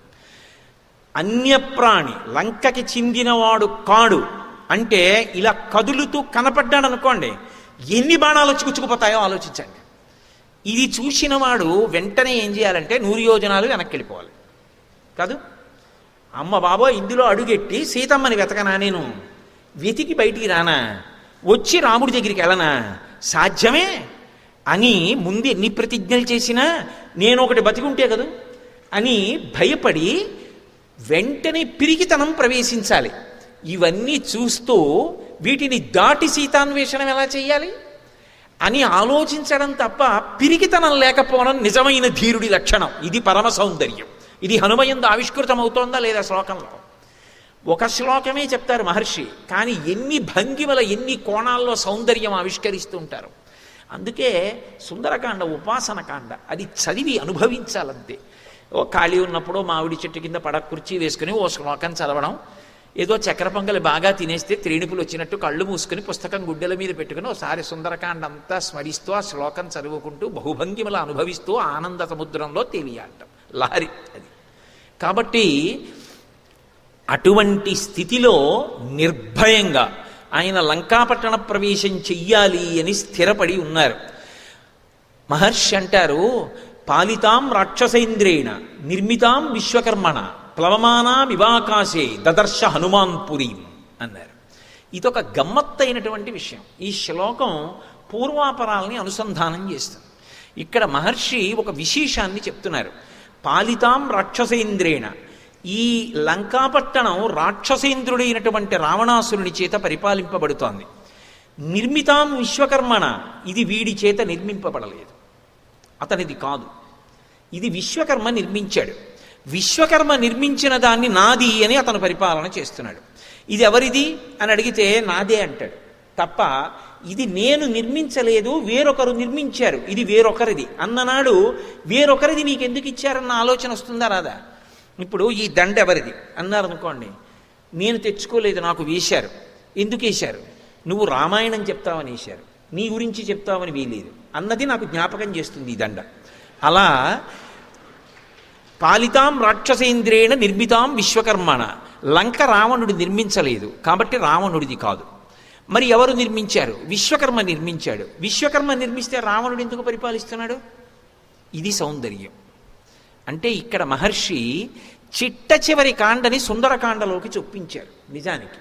అన్యప్రాణి, లంకకి చెందినవాడు కాడు అంటే ఇలా కదులుతూ కనపడ్డాడు అనుకోండి, ఎన్ని బాణాలు వచ్చి గుచ్చుకుపోతాయో ఆలోచించండి. ఇది చూసిన వాడు వెంటనే ఏం చేయాలంటే 100 యోజనాలు వెనక్కి వెళ్ళిపోవాలి కాదు. అమ్మ బాబో ఇందులో అడుగెట్టి సీతమ్మని వెతకనా, నేను వెతికి బయటికి రానా, వచ్చి రాముడి దగ్గరికి వెళ్ళనా, సాధ్యమే అని ముందు ఎన్ని ప్రతిజ్ఞలు చేసినా నేను ఒకటి బతికుంటే కదూ అని భయపడి వెంటనే పిరికితనం ప్రవేశించాలి. ఇవన్నీ చూస్తూ వీటిని దాటి సీతాన్వేషణం ఎలా చెయ్యాలి అని ఆలోచించడం తప్ప పిరికితనం లేకపోవడం నిజమైన ధీరుడి లక్షణం. ఇది పరమ సౌందర్యం. ఇది హనుమయందు ఆవిష్కృతమవుతోందా లేదా శ్లోకంలో? ఒక శ్లోకమే చెప్తారు మహర్షి, కానీ ఎన్ని భంగిమల ఎన్ని కోణాల్లో సౌందర్యం ఆవిష్కరిస్తూ ఉంటారు. అందుకే సుందరకాండ ఉపాసనకాండ, అది చదివి అనుభవించాలంతే. ఓ ఖాళీ ఉన్నప్పుడు మామిడి చెట్టు కింద పడక కుర్చీ వేసుకుని ఓ శ్లోకం చదవడం, ఏదో చక్కెర పొంగలి బాగా తినేస్తే త్రేణుపులు వచ్చినట్టు కళ్ళు మూసుకుని పుస్తకం గుడ్డెల మీద పెట్టుకుని ఒకసారి సుందరకాండ అంతా స్మరిస్తూ ఆ శ్లోకం చదువుకుంటూ బహుభంగిమల అనుభవిస్తూ ఆనంద సముద్రంలో తేలియాడటం లహరి అది. కాబట్టి అటువంటి స్థితిలో నిర్భయంగా ఆయన లంకాపట్టణ ప్రవేశం చెయ్యాలి అని స్థిరపడి ఉన్నారు. మహర్షి అంటారు, పాలితాం రాక్షసేంద్రేణ నిర్మితాం విశ్వకర్మణ ప్లవమానా వివాకాశే దదర్శ హనుమాన్ పురీం అన్నారు. ఇదొక గమ్మత్తైనటువంటి విషయం. ఈ శ్లోకం పూర్వాపరాల్ని అనుసంధానం చేస్తుంది. ఇక్కడ మహర్షి ఒక విశేషాన్ని చెప్తున్నారు. పాలితాం రాక్షసేంద్రేణ, ఈ లంకాపట్టణం రాక్షసేంద్రుడైనటువంటి రావణాసురుని చేత పరిపాలింపబడుతోంది. నిర్మితాం విశ్వకర్మణ, ఇది వీడి చేత నిర్మింపబడలేదు, అతనిది కాదు, ఇది విశ్వకర్మ నిర్మించాడు. విశ్వకర్మ నిర్మించిన దాన్ని నాది అని అతను పరిపాలన చేస్తున్నాడు. ఇది ఎవరిది అని అడిగితే నాదే అంటాడు తప్ప ఇది నేను నిర్మించలేదు, వేరొకరు నిర్మించారు, ఇది వేరొకరిది అన్ననాడు వేరొకరిది నీకు ఎందుకు ఇచ్చారన్న ఆలోచన వస్తుందా రాదా? ఇప్పుడు ఈ దండ ఎవరిది అన్నారు అనుకోండి, నేను తెచ్చుకోలేదు, నాకు వేశారు. ఎందుకు వేశారు? నువ్వు రామాయణం చెప్తావని వేశారు, నీ గురించి చెప్తావని వేయలేదు అన్నది నాకు జ్ఞాపకం చేస్తుంది ఈ దండ. అలా పాలితాం రాక్షసేంద్రేణ నిర్మితాం విశ్వకర్మణ, లంక రావణుడు నిర్మించలేదు కాబట్టి రావణుడిది కాదు. మరి ఎవరు నిర్మించారు? విశ్వకర్మ నిర్మించాడు. విశ్వకర్మ నిర్మిస్తే రావణుడు ఎందుకు పరిపాలిస్తున్నాడు? ఇది సౌందర్యం. అంటే ఇక్కడ మహర్షి చిట్ట చివరి కాండని సుందరకాండలోకి చొప్పించారు. నిజానికి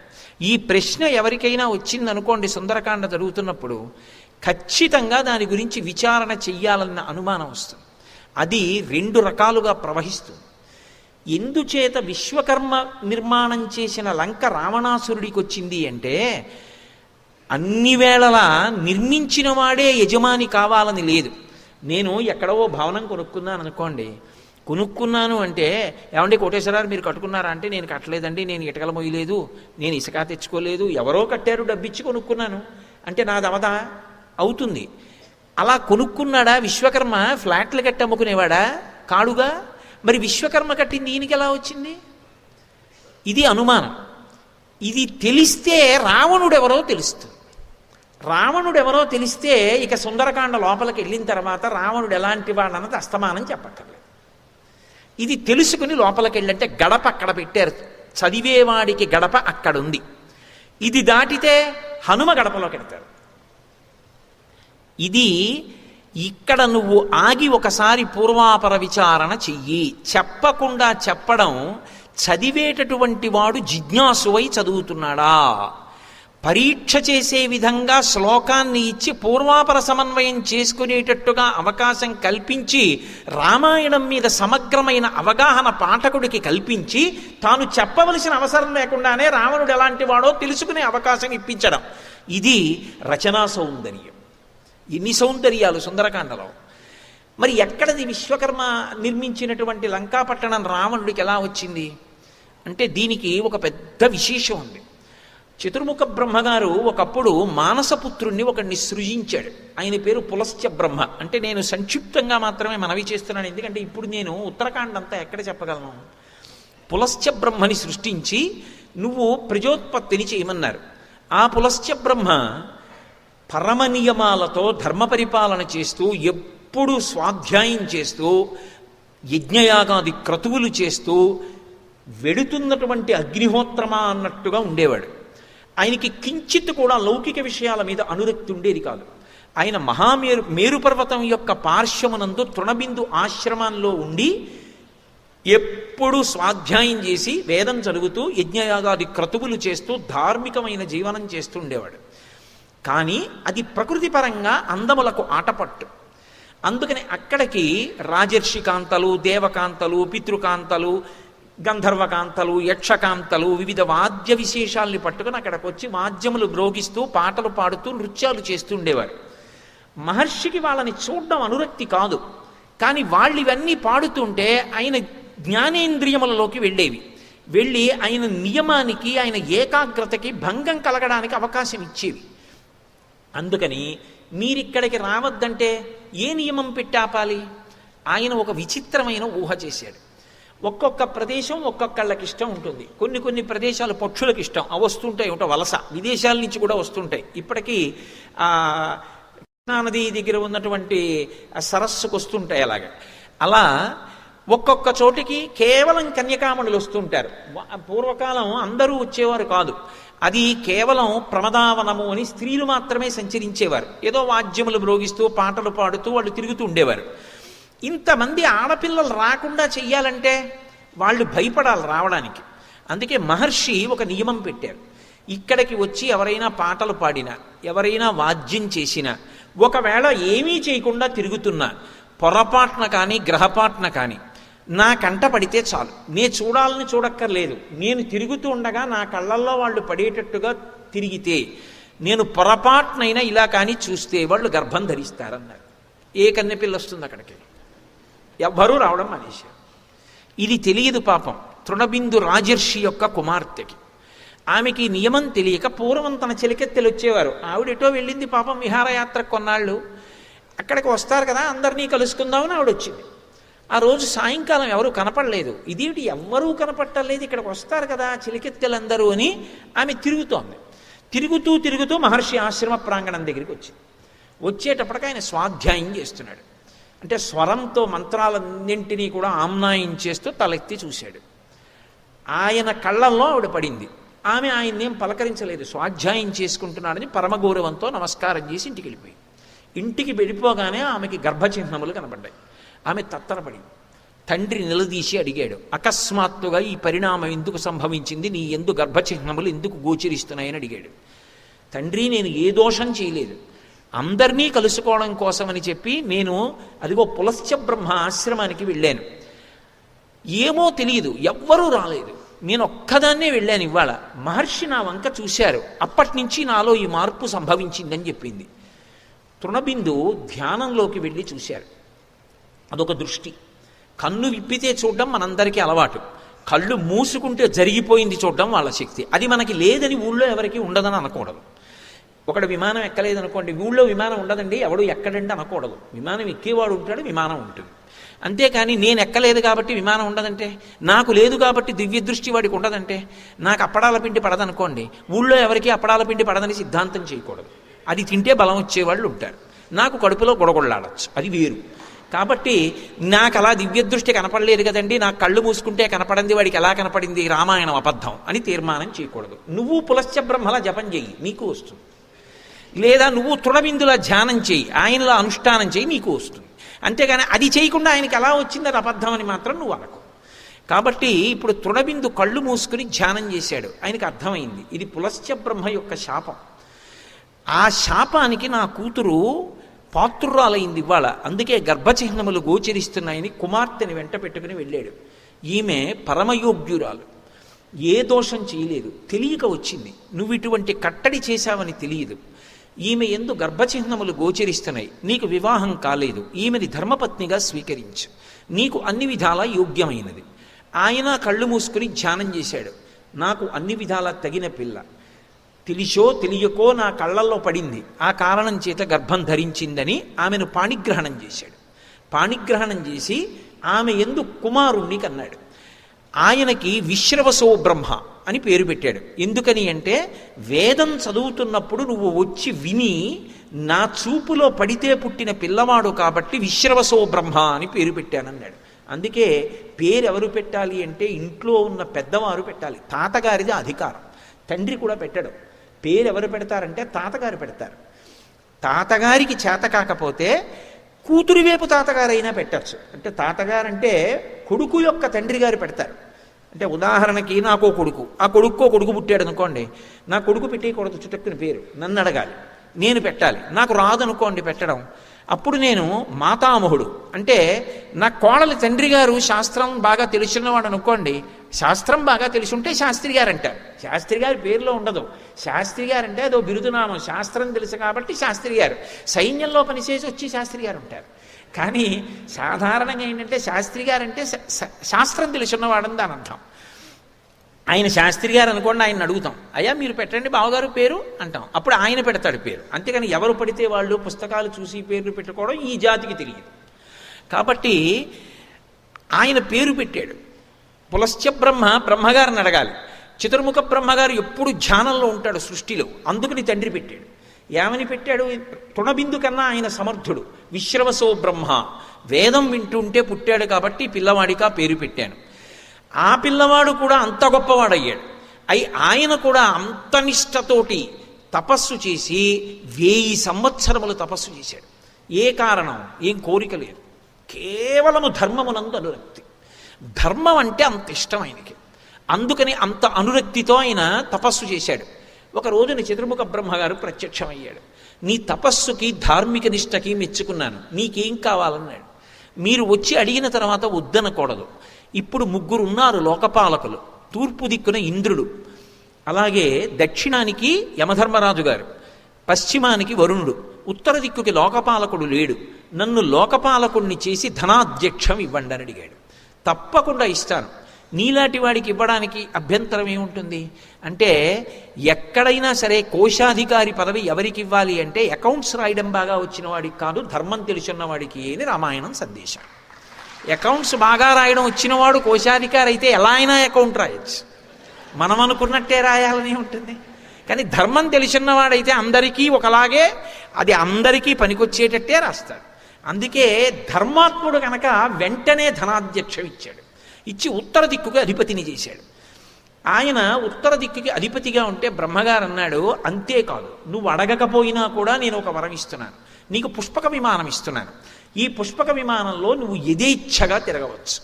ఈ ప్రశ్న ఎవరికైనా వచ్చిందనుకోండి సుందరకాండ జరుగుతున్నప్పుడు, ఖచ్చితంగా దాని గురించి విచారణ చెయ్యాలన్న అనుమానం వస్తుంది. అది రెండు రకాలుగా ప్రవహిస్తుంది. ఎందుచేత విశ్వకర్మ నిర్మాణం చేసిన లంక రావణాసురుడికి వచ్చింది అంటే, అన్ని వేళలా నిర్మించిన వాడే యజమాని కావాలని లేదు. నేను ఎక్కడో భవనం కొనుక్కున్నాను అనుకోండి, కొనుక్కున్నాను అంటే ఏమంటే కోటేశ్వరారు మీరు కట్టుకున్నారా అంటే, నేను కట్టలేదండి, నేను ఇటకల మొయ్యలేదు, నేను ఇసుక తెచ్చుకోలేదు, ఎవరో కట్టారు డబ్బిచ్చి కొనుక్కున్నాను అంటే నాది అవదా? అవుతుంది. అలా కొనుక్కున్నాడా విశ్వకర్మ? ఫ్లాట్లు కట్టి అమ్ముకునేవాడా? కాడుగా. మరి విశ్వకర్మ కట్టింది ఈయనకి ఎలా వచ్చింది? ఇది అనుమానం. ఇది తెలిస్తే రావణుడెవరో తెలుస్తుంది. రావణుడెవరో తెలిస్తే ఇక సుందరకాండ లోపలికి వెళ్ళిన తర్వాత రావణుడు ఎలాంటి వాడన్నది అస్తమానం చెప్పక్కర్లేదు. ఇది తెలుసుకుని లోపలికి వెళ్ళంటే గడప అక్కడ పెట్టారు, చదివేవాడికి గడప అక్కడుంది. ఇది దాటితే హనుమ గడపలోకి వెళ్తారు. ఇది ఇక్కడ నువ్వు ఆగి ఒకసారి పూర్వాపర విచారణ చెయ్యి. చెప్పకుండా చెప్పడం, చదివేటటువంటి వాడు జిజ్ఞాసువై చదువుతున్నాడా, పరీక్ష చేసే విధంగా శ్లోకాన్ని ఇచ్చి పూర్వాపర సమన్వయం చేసుకునేటట్టుగా అవకాశం కల్పించి, రామాయణం మీద సమగ్రమైన అవగాహన పాఠకుడికి కల్పించి, తాను చెప్పవలసిన అవసరం లేకుండానే రావణుడు ఎలాంటి వాడో తెలుసుకునే అవకాశం ఇప్పించడం, ఇది రచనా సౌందర్యం. ఎన్ని సౌందర్యాలు సుందరకాండలో. మరి ఎక్కడది విశ్వకర్మ నిర్మించినటువంటి లంకాపట్టణం రావణుడికి ఎలా వచ్చింది అంటే, దీనికి ఒక పెద్ద విశేషం ఉంది. చతుర్ముఖ బ్రహ్మగారు ఒకప్పుడు మానసపుత్రుణ్ణి ఒకడిని సృజించాడు. ఆయన పేరు పులస్త్య బ్రహ్మ. అంటే నేను సంక్షిప్తంగా మాత్రమే మనవి చేస్తున్నాను, ఎందుకంటే ఇప్పుడు నేను ఉత్తరాఖండ్ అంతా ఎక్కడ చెప్పగలను. పులస్త్య బ్రహ్మని సృష్టించి నువ్వు ప్రజోత్పత్తిని చేయమన్నారు. ఆ పులస్త్య బ్రహ్మ పరమ నియమాలతో ధర్మ పరిపాలన చేస్తూ, ఎప్పుడూ స్వాధ్యాయం చేస్తూ, యజ్ఞయాగాది క్రతువులు చేస్తూ, వెడుతున్నటువంటి అగ్నిహోత్రమా అన్నట్టుగా ఉండేవాడు. ఆయనకి కించిత్ కూడా లౌకిక విషయాల మీద అనురక్తి ఉండేది కాదు. ఆయన మేరుపర్వతం యొక్క పార్శ్వమునందు తృణబిందు ఆశ్రమంలో ఉండి ఎప్పుడూ స్వాధ్యాయం చేసి వేదం చదువుతూ యజ్ఞయాగాది క్రతువులు చేస్తూ ధార్మికమైన జీవనం చేస్తూ ఉండేవాడు. కానీ అది ప్రకృతి పరంగా అందములకు ఆటపట్టు. అందుకని అక్కడికి రాజర్షికాంతలు, దేవకాంతలు, పితృకాంతలు, గంధర్వకాంతలు, యక్షకాంతలు, వివిధ వాద్య విశేషాల్ని పట్టుకుని అక్కడికి వచ్చి వాద్యములు మ్రోగిస్తూ పాటలు పాడుతూ నృత్యాలు చేస్తూ ఉండేవారు. మహర్షికి వాళ్ళని చూడడం అనురక్తి కాదు, కానీ వాళ్ళు ఇవన్నీ పాడుతుంటే ఆయన జ్ఞానేంద్రియములలోకి వెళ్ళి ఆయన నియమానికి, ఆయన ఏకాగ్రతకి భంగం కలగడానికి అవకాశం ఇచ్చేవి. అందుకని మీరిక్కడికి రావద్దంటే ఏ నియమం పెట్టి ఆపాలి? ఆయన ఒక విచిత్రమైన ఊహ చేశాడు. ఒక్కొక్క ప్రదేశం ఒక్కొక్కళ్ళకి ఇష్టం ఉంటుంది. కొన్ని ప్రదేశాలు పక్షులకు ఇష్టం, అవి వస్తుంటాయి, వలస విదేశాల నుంచి కూడా వస్తుంటాయి. ఇప్పటికీ కృష్ణానది దగ్గర ఉన్నటువంటి సరస్సుకు వస్తుంటాయి. అలా ఒక్కొక్క చోటికి కేవలం కన్యకామణులు వస్తుంటారు. పూర్వకాలం అందరూ వచ్చేవారు కాదు, అది కేవలం ప్రమదావనము అని స్త్రీలు మాత్రమే సంచరించేవారు. ఏదో వాద్యములు మ్రోగిస్తూ పాటలు పాడుతూ వాళ్ళు తిరుగుతూ ఉండేవారు. ఇంతమంది ఆడపిల్లలు రాకుండా చెయ్యాలంటే వాళ్ళు భయపడాలి రావడానికి. అందుకే మహర్షి ఒక నియమం పెట్టారు. ఇక్కడికి వచ్చి ఎవరైనా పాటలు పాడినా, ఎవరైనా వాద్యం చేసినా, ఒకవేళ ఏమీ చేయకుండా తిరుగుతున్నా, పొరపాటున కానీ గ్రహపాటున కానీ నా కంట పడితే చాలు, నేను చూడాలని చూడక్కర్లేదు, నేను తిరుగుతూ ఉండగా నా కళ్ళల్లో వాళ్ళు పడేటట్టుగా తిరిగితే, నేను పొరపాటునైనా ఇలా కానీ చూస్తే వాళ్ళు గర్భం ధరిస్తారన్నారు. ఏ కన్నెపిల్ల వస్తుంది అక్కడికి? ఎవ్వరూ రావడం మానేశారు. ఇది తెలియదు పాపం తృణబిందు రాజర్షి యొక్క కుమార్తెకి. ఆమెకి నియమం తెలియక పూర్వం తన చెలికెత్తెలు వచ్చేవారు. ఆవిడెటో వెళ్ళింది పాపం విహారయాత్ర కొన్నాళ్ళు, అక్కడికి వస్తారు కదా అందరినీ కలుసుకుందామని ఆవిడ వచ్చింది. ఆ రోజు సాయంకాలం ఎవరు కనపడలేదు. ఇదేమిటి ఎవ్వరూ కనపట్టలేదు, ఇక్కడికి వస్తారు కదా చెలికెత్తెలందరూ అని ఆమె తిరుగుతోంది. తిరుగుతూ మహర్షి ఆశ్రమ ప్రాంగణం దగ్గరికి వచ్చింది. వచ్చేటప్పటికి ఆయన స్వాధ్యాయం చేస్తున్నాడు. అంటే స్వరంతో మంత్రాలన్నింటినీ కూడా ఆమ్నాయించేస్తూ తలెత్తి చూశాడు. ఆయన కళ్ళల్లో ఆవిడ పడింది. ఆమె ఆయన్నేం పలకరించలేదు, స్వాధ్యాయం చేసుకుంటున్నాడని పరమగౌరవంతో నమస్కారం చేసి ఇంటికి వెళ్ళిపోయింది. ఇంటికి వెళ్ళిపోగానే ఆమెకి గర్భచిహ్నములు కనబడ్డాయి. ఆమె తత్తరపడింది. తండ్రి నిలదీసి అడిగాడు, అకస్మాత్తుగా ఈ పరిణామం ఎందుకు సంభవించింది, నీ ఎందు గర్భచిహ్నములు ఎందుకు గోచరిస్తున్నాయని అడిగాడు. తండ్రి, నేను ఏ దోషం చేయలేదు, అందరినీ కలుసుకోవడం కోసమని చెప్పి నేను అదిగో పులస్త్య బ్రహ్మ ఆశ్రమానికి వెళ్ళాను. ఏమో తెలియదు, ఎవ్వరూ రాలేదు, నేను ఒక్కదాన్నే వెళ్ళాను. ఇవాళ మహర్షి నా వంక చూశారు, అప్పటి నుంచి నాలో ఈ మార్పు సంభవించిందని చెప్పింది. తృణబిందు ధ్యానంలోకి వెళ్ళి చూశారు. అదొక దృష్టి. కన్ను విప్పితే చూడడం మనందరికీ అలవాటు, కళ్ళు మూసుకుంటే జరిగిపోయింది చూడడం వాళ్ళ శక్తి. అది మనకి లేదని ఊళ్ళో ఎవరికి ఉండదని అనకూడదు. ఒకడు విమానం ఎక్కలేదనుకోండి, ఊళ్ళో విమానం ఉండదండి ఎవడు ఎక్కడండి అనకూడదు. విమానం ఎక్కేవాడు ఉంటాడు, విమానం ఉంటుంది. అంతేకాని నేను ఎక్కలేదు కాబట్టి విమానం ఉండదంటే, నాకు లేదు కాబట్టి దివ్య దృష్టి వాడికి ఉండదంటే, నాకు అప్పడాల పిండి పడదనుకోండి, ఊళ్ళో ఎవరికి అప్పడాల పిండి పడదని సిద్ధాంతం చేయకూడదు. అది తింటే బలం వచ్చేవాళ్ళు ఉంటారు, నాకు కడుపులో గొడగొళ్ళాడచ్చు, అది వేరు. కాబట్టి నాకు అలా దివ్యదృష్టి కనపడలేదు కదండి, నాకు కళ్ళు మూసుకుంటే కనపడింది, వాడికి ఎలా కనపడింది, రామాయణం అబద్ధం అని తీర్మానం చేయకూడదు. నువ్వు పులస్త్య బ్రహ్మలా జపం చెయ్యి, నీకు వస్తుంది. లేదా నువ్వు తృణబిందులా ధ్యానం చేయి, ఆయనలా అనుష్ఠానం చేయి, నీకు వస్తుంది. అంతేగాని అది చేయకుండా ఆయనకి ఎలా వచ్చింది అది అబద్ధం అని మాత్రం నువ్వు అనకు. కాబట్టి ఇప్పుడు తృణబిందు కళ్ళు మూసుకుని ధ్యానం చేశాడు. ఆయనకి అర్థమైంది ఇది పులస్త్య బ్రహ్మ యొక్క శాపం. ఆ శాపానికి నా కూతురు పాత్రురాలైంది ఇవాళ, అందుకే గర్భచిహ్నములు గోచరిస్తున్నాయని కుమార్తెని వెంట పెట్టుకుని వెళ్ళాడు. ఈమె పరమయోగ్యురాలు, ఏ దోషం చేయలేదు, తెలియక వచ్చింది. నువ్వు ఇటువంటి కట్టడి చేశావని తెలియదు. ఈమె ఎందు గర్భచిహ్నములు గోచరిస్తున్నాయి, నీకు వివాహం కాలేదు, ఈమెని ధర్మపత్నిగా స్వీకరించు, నీకు అన్ని విధాలా యోగ్యమైనది. ఆయన కళ్ళు మూసుకుని ధ్యానం చేశాడు. నాకు అన్ని విధాలా తగిన పిల్ల, తెలిసో తెలియకో నా కళ్ళల్లో పడింది, ఆ కారణం చేత గర్భం ధరించిందని ఆమెను పాణిగ్రహణం చేశాడు. పాణిగ్రహణం చేసి ఆమె ఎందు కుమారుణ్ణి కన్నాడు. ఆయనకి విశ్రవసో బ్రహ్మ అని పేరు పెట్టాడు. ఎందుకని అంటే వేదం చదువుతున్నప్పుడు నువ్వు వచ్చి విని నా చూపులో పడితే పుట్టిన పిల్లవాడు కాబట్టి విశ్రవసో బ్రహ్మ అని పేరు పెట్టానన్నాడు. అందుకే పేరు ఎవరు పెట్టాలి అంటే ఇంట్లో ఉన్న పెద్దవారు పెట్టాలి. తాతగారిది అధికారం, తండ్రి కూడా పెట్టడం. పేరు ఎవరు పెడతారంటే తాతగారు పెడతారు. తాతగారికి చేత కాకపోతే కూతురి వైపు తాతగారైనా పెట్టచ్చు. అంటే తాతగారంటే కొడుకు యొక్క తండ్రి గారు పెడతారు. అంటే ఉదాహరణకి నాకో కొడుకు, ఆ కొడుక్కో కొడుకు పుట్టాడు అనుకోండి, నా కొడుకు పెట్టేయకూడదు చుట్టక్కుని పేరు, నన్ను అడగాలి, నేను పెట్టాలి. నాకు రాదనుకోండి పెట్టడం, అప్పుడు నేను మాతామహుడు అంటే నా కోడలి తండ్రి గారు శాస్త్రం బాగా తెలిసినవాడు అనుకోండి, శాస్త్రం బాగా తెలిసి ఉంటే శాస్త్రి గారు అంటారు. శాస్త్రి గారి పేరులో ఉండదు. శాస్త్రి గారు అంటే అదో బిరుదునామం. శాస్త్రం తెలుసు కాబట్టి శాస్త్రి గారు. సైన్యంలో పనిచేసి వచ్చి శాస్త్రి గారు ఉంటారు. కానీ సాధారణంగా ఏంటంటే శాస్త్రి గారు అంటే శాస్త్రం తెలుసున్నవాడని దాని అర్థం. ఆయన శాస్త్రి గారు అనుకోండి, ఆయన అడుగుతాం, అయ్యా మీరు పెట్టండి బావగారు పేరు అంటాం. అప్పుడు ఆయన పెడతాడు పేరు. అంతేకాని ఎవరు పడితే వాళ్ళు పుస్తకాలు చూసి పేర్లు పెట్టుకోవడం ఈ జాతికి తెలియదు. కాబట్టి ఆయన పేరు పెట్టాడు. పులశ్చ బ్రహ్మగారిని అడగాలి. చతుర్ముఖ బ్రహ్మగారు ఎప్పుడు ధ్యానంలో ఉంటాడు సృష్టిలో, అందుకని తండ్రి పెట్టాడు. ఏమని పెట్టాడు? తృణబిందు కన్నా ఆయన సమర్థుడు. విశ్రవసో బ్రహ్మ, వేదం వింటుంటే పుట్టాడు కాబట్టి పిల్లవాడికి ఆ పేరు పెట్టాను. ఆ పిల్లవాడు కూడా అంత గొప్పవాడయ్యాడు. ఆయన కూడా అంత నిష్టతోటి తపస్సు చేసి 1000 సంవత్సరములు తపస్సు చేశాడు. ఏ కారణం, ఏం కోరిక లేదు, కేవలము ధర్మమునందు అనురక్తి. ధర్మం అంటే అంత ఇష్టం ఆయనకి. అందుకని అంత అనురక్తితో ఆయన తపస్సు చేశాడు. ఒక రోజున చతుర్ముఖ బ్రహ్మగారు ప్రత్యక్షమయ్యాడు. నీ తపస్సుకి ధార్మిక నిష్టకి మెచ్చుకున్నాను, నీకేం కావాలన్నాడు. మీరు వచ్చి అడిగిన తర్వాత వద్దనకూడదు. ఇప్పుడు 3 ఉన్నారు లోకపాలకులు. తూర్పు దిక్కున ఇంద్రుడు, అలాగే దక్షిణానికి యమధర్మరాజు గారు, పశ్చిమానికి వరుణుడు, ఉత్తర దిక్కుకి లోకపాలకుడు లేడు. నన్ను లోకపాలకుడిని చేసి ధనాధ్యక్షం ఇవ్వండి అని అడిగాడు. తప్పకుండా ఇస్తాను. నీలాంటి వాడికి ఇవ్వడానికి అభ్యంతరం ఏముంటుంది అంటే, ఎక్కడైనా సరే కోశాధికారి పదవి ఎవరికి ఇవ్వాలి అంటే అకౌంట్స్ రాయడం బాగా వచ్చిన వాడికి కాదు, ధర్మం తెలుసున్న వాడికి అని రామాయణం సందేశం. అకౌంట్స్ బాగా రాయడం వచ్చినవాడు కోశాధికారి అయితే ఎలా అయినా అకౌంట్ రాయొచ్చు, మనం అనుకున్నట్టే రాయాలని ఉంటుంది. కానీ ధర్మం తెలిసినవాడైతే అందరికీ ఒకలాగే, అది అందరికీ పనికొచ్చేటట్టే రాస్తాడు. అందుకే ధర్మాత్ముడు కనుక వెంటనే ధనాధ్యక్షం ఇచ్చాడు. ఇచ్చి ఉత్తర దిక్కుకి అధిపతిని చేశాడు. ఆయన ఉత్తర దిక్కుకి అధిపతిగా ఉంటే బ్రహ్మగారు అన్నాడు, అంతేకాదు, నువ్వు అడగకపోయినా కూడా నేను ఒక వరం ఇస్తున్నాను, నీకు పుష్పక విమానం ఇస్తున్నాను. ఈ పుష్పక విమానంలో నువ్వు యథేచ్ఛగా తిరగవచ్చు.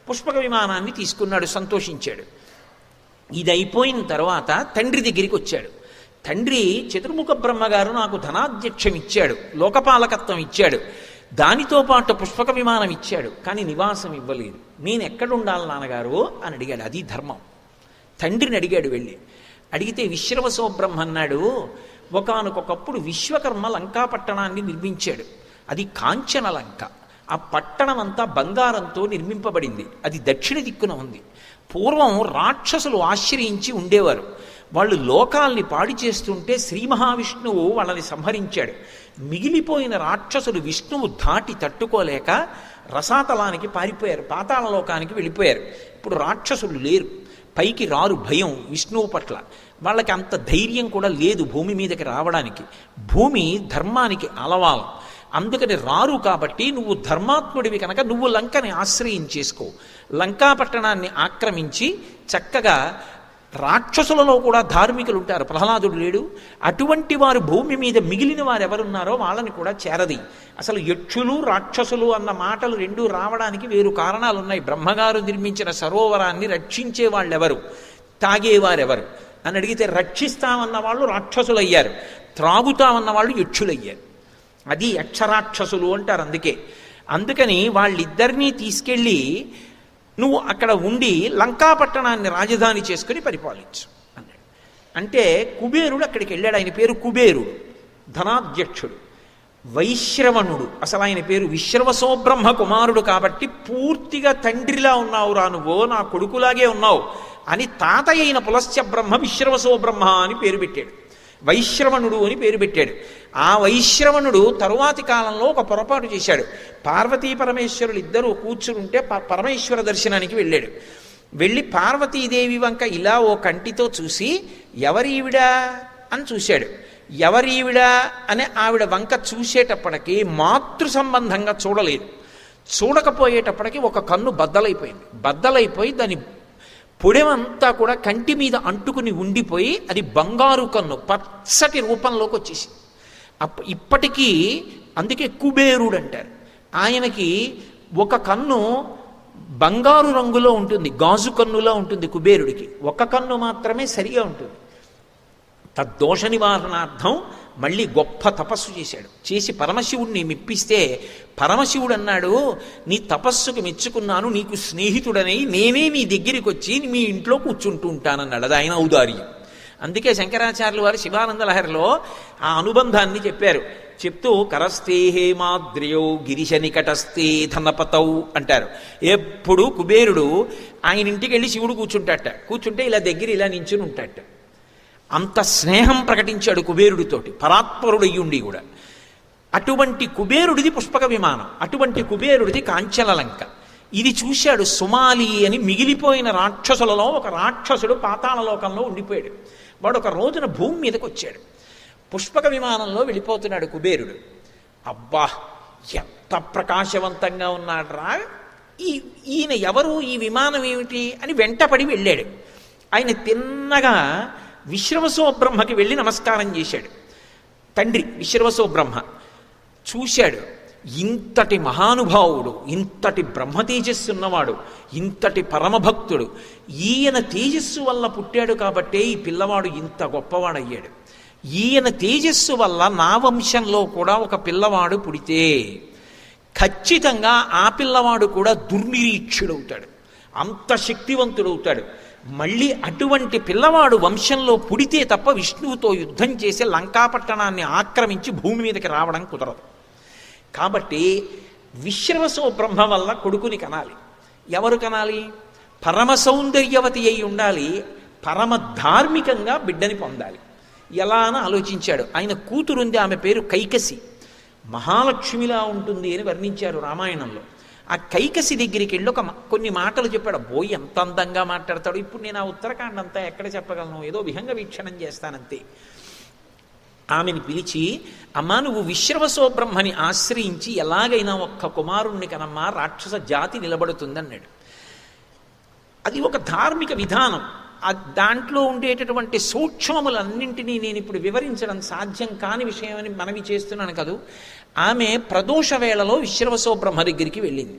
పుష్పక విమానాన్ని తీసుకున్నాడు, సంతోషించాడు. ఇది అయిపోయిన తర్వాత తండ్రి దగ్గరికి వచ్చాడు. తండ్రి చతుర్ముఖ బ్రహ్మగారు నాకు ధనాధ్యక్షం ఇచ్చాడు, లోకపాలకత్వం ఇచ్చాడు, దానితో పాటు పుష్పక విమానం ఇచ్చాడు, కానీ నివాసం ఇవ్వలేదు. నేను ఎక్కడుండాలి నాన్నగారు అని అడిగాడు. అది ధర్మం. తండ్రిని అడిగాడు. వెళ్ళి అడిగితే విశ్రవసో బ్రహ్మ అన్నాడు, ఒకానొకప్పుడు విశ్వకర్మ లంకా పట్టణాన్ని నిర్మించాడు. అది కాంచన లంక. ఆ పట్టణం అంతా బంగారంతో నిర్మింపబడింది. అది దక్షిణ దిక్కున ఉంది. పూర్వం రాక్షసులు ఆశ్రయించి ఉండేవారు. వాళ్ళు లోకాల్ని పాడి చేస్తుంటే శ్రీ మహావిష్ణువు వాళ్ళని సంహరించాడు. మిగిలిపోయిన రాక్షసులు విష్ణువు దాటి తట్టుకోలేక రసాతలానికి పారిపోయారు, పాతాళలోకానికి వెళ్ళిపోయారు. ఇప్పుడు రాక్షసులు లేరు, పైకి రారు, భయం విష్ణువు పట్ల. వాళ్ళకి అంత ధైర్యం కూడా లేదు భూమి మీదకి రావడానికి. భూమి ధర్మానికి అలవాలం, అందుకని రారు. కాబట్టి నువ్వు ధర్మాత్ముడివి కనుక నువ్వు లంకని ఆశ్రయించేసుకో. లంకా పట్టణాన్ని ఆక్రమించి చక్కగా, రాక్షసులలో కూడా ధార్మికులు ఉంటారు, ప్రహ్లాదుడు లేడు, అటువంటి వారు భూమి మీద మిగిలిన వారు ఎవరున్నారో వాళ్ళని కూడా చేరది. అసలు యక్షులు రాక్షసులు అన్న మాటలు రెండూ రావడానికి వేరు కారణాలు ఉన్నాయి. బ్రహ్మగారు నిర్మించిన సరోవరాన్ని రక్షించే వాళ్ళెవరు, తాగేవారెవరు అని అడిగితే రక్షిస్తామన్న వాళ్ళు రాక్షసులయ్యారు, త్రాగుతామన్న వాళ్ళు యక్షులయ్యారు. అది యక్షరాక్షసులు అంటారు. అందుకని వాళ్ళిద్దరినీ తీసుకెళ్ళి నువ్వు అక్కడ ఉండి లంకా పట్టణాన్ని రాజధాని చేసుకుని పరిపాలించు అన్నాడు. అంటే కుబేరుడు అక్కడికి వెళ్ళాడు. ఆయన పేరు కుబేరుడు, ధనాధ్యక్షుడు. వైశ్రవణుడు అసలు ఆయన పేరు. విశ్రవసో బ్రహ్మ కుమారుడు కాబట్టి పూర్తిగా తండ్రిలా ఉన్నావు రా నువ్వు, నా కొడుకులాగే ఉన్నావు అని తాతయ్య అయిన పులశ్చ బ్రహ్మ విశ్రవసో బ్రహ్మ అని పేరు పెట్టాడు. వైశ్రవణుడు అని పేరు పెట్టాడు. ఆ వైశ్రవణుడు తరువాతి కాలంలో ఒక పొరపాటు చేశాడు. పార్వతీ పరమేశ్వరులు ఇద్దరూ కూర్చుంటే పరమేశ్వర దర్శనానికి వెళ్ళాడు. వెళ్ళి పార్వతీదేవి వంక ఇలా ఓ కంటితో చూసి ఎవరీవిడా అని చూశాడు. ఎవరీవిడా అని ఆవిడ వంక చూసేటప్పటికి మాతృ సంబంధంగా చూడలేదు. చూడకపోయేటప్పటికి ఒక కన్ను బద్దలైపోయింది. బద్దలైపోయి దాని పొడెమంతా కూడా కంటి మీద అంటుకుని ఉండిపోయి అది బంగారు కన్ను పచ్చటి రూపంలోకి వచ్చేసి ఇప్పటికీ అందుకే కుబేరుడు అంటారు. ఆయనకి ఒక కన్ను బంగారు రంగులో ఉంటుంది, గాజు కన్నులా ఉంటుంది. కుబేరుడికి ఒక కన్ను మాత్రమే సరిగా ఉంటుంది. తద్దోష నివారణార్థం మళ్ళీ గొప్ప తపస్సు చేశాడు. చేసి పరమశివుడిని మెప్పిస్తే పరమశివుడు అన్నాడు, నీ తపస్సుకు మెచ్చుకున్నాను, నీకు స్నేహితుడనై నేనే నీ దగ్గరికి వచ్చి మీ ఇంట్లో కూర్చుంటూ ఉంటానన్నాడు. అది ఆయన ఔదార్యం. అందుకే శంకరాచార్యులు వారు శివానంద లహరిలో ఆ అనుబంధాన్ని చెప్పారు. చెప్తూ కరస్తే హేమాద్రియౌ గిరిశ నికటస్తే ధనపతౌ అంటారు. ఎప్పుడు కుబేరుడు ఆయన ఇంటికి వెళ్ళి శివుడు కూర్చుంటే ఇలా దగ్గర ఇలా నించుని ఉంటాట. అంత స్నేహం ప్రకటించాడు కుబేరుడితోటి, పరాత్పరుడయ్యుండి కూడా. అటువంటి కుబేరుడిది పుష్పక విమానం, అటువంటి కుబేరుడిది కాంచలలంక. ఇది చూశాడు సుమాలి అని మిగిలిపోయిన రాక్షసులలో ఒక రాక్షసుడు పాతాళలోకంలో ఉండిపోయాడు. వాడు ఒక రోజున భూమి మీదకి వచ్చాడు. పుష్పక విమానంలో వెళ్ళిపోతున్నాడు కుబేరుడు. అబ్బా ఎంత ప్రకాశవంతంగా ఉన్నాడు రా, ఈయన ఎవరు, ఈ విమానం ఏమిటి అని వెంటపడి వెళ్ళాడు. ఆయన తిన్నగా విశ్రవసో బ్రహ్మకి వెళ్ళి నమస్కారం చేశాడు. తండ్రి విశ్రవసో బ్రహ్మ చూశాడు, ఇంతటి మహానుభావుడు, ఇంతటి బ్రహ్మ తేజస్సు ఉన్నవాడు, ఇంతటి పరమభక్తుడు, ఈయన తేజస్సు వల్ల పుట్టాడు కాబట్టే ఈ పిల్లవాడు ఇంత గొప్పవాడయ్యాడు. ఈయన తేజస్సు వల్ల నా వంశంలో కూడా ఒక పిల్లవాడు పుడితే ఖచ్చితంగా ఆ పిల్లవాడు కూడా దుర్నిరీక్షుడవుతాడు, అంత శక్తివంతుడవుతాడు. మళ్ళీ అటువంటి పిల్లవాడు వంశంలో పుడితే తప్ప విష్ణువుతో యుద్ధం చేసి లంకాపట్టణాన్ని ఆక్రమించి భూమి మీదకి రావడం కుదరదు. కాబట్టి విశ్రవసో బ్రహ్మ వల్ల కొడుకుని కనాలి. ఎవరు కనాలి? పరమ సౌందర్యవతి అయి ఉండాలి, పరమ ధార్మికంగా బిడ్డని పొందాలి. ఎలా అని ఆలోచించాడు. ఆయన కూతురుంది, ఆమె పేరు కైకసి, మహాలక్ష్మిలా ఉంటుంది అని వర్ణించారు రామాయణంలో. ఆ కైకసి దగ్గరికి వెళ్ళి కొన్ని మాటలు చెప్పాడు. బోయ్ ఎంత అందంగా మాట్లాడతాడు. ఇప్పుడు నేను ఆ ఉత్తరాఖండ్ అంతా ఎక్కడ చెప్పగలను, ఏదో విహంగ వీక్షణం చేస్తానంతే. ఆమెను పిలిచి, అమ్మా నువ్వు విశ్రవసో బ్రహ్మని ఆశ్రయించి ఎలాగైనా ఒక్క కుమారుణ్ణి కనమ్మా, రాక్షస జాతి నిలబడుతుందన్నాడు. అది ఒక ధార్మిక విధానం. దాంట్లో ఉండేటటువంటి సూక్ష్మములన్నింటినీ నేను ఇప్పుడు వివరించడం సాధ్యం కాని విషయమని మనవి చేస్తున్నాను కదూ. ఆమె ప్రదోష వేళలో విశ్రవసో బ్రహ్మ దగ్గరికి వెళ్ళింది.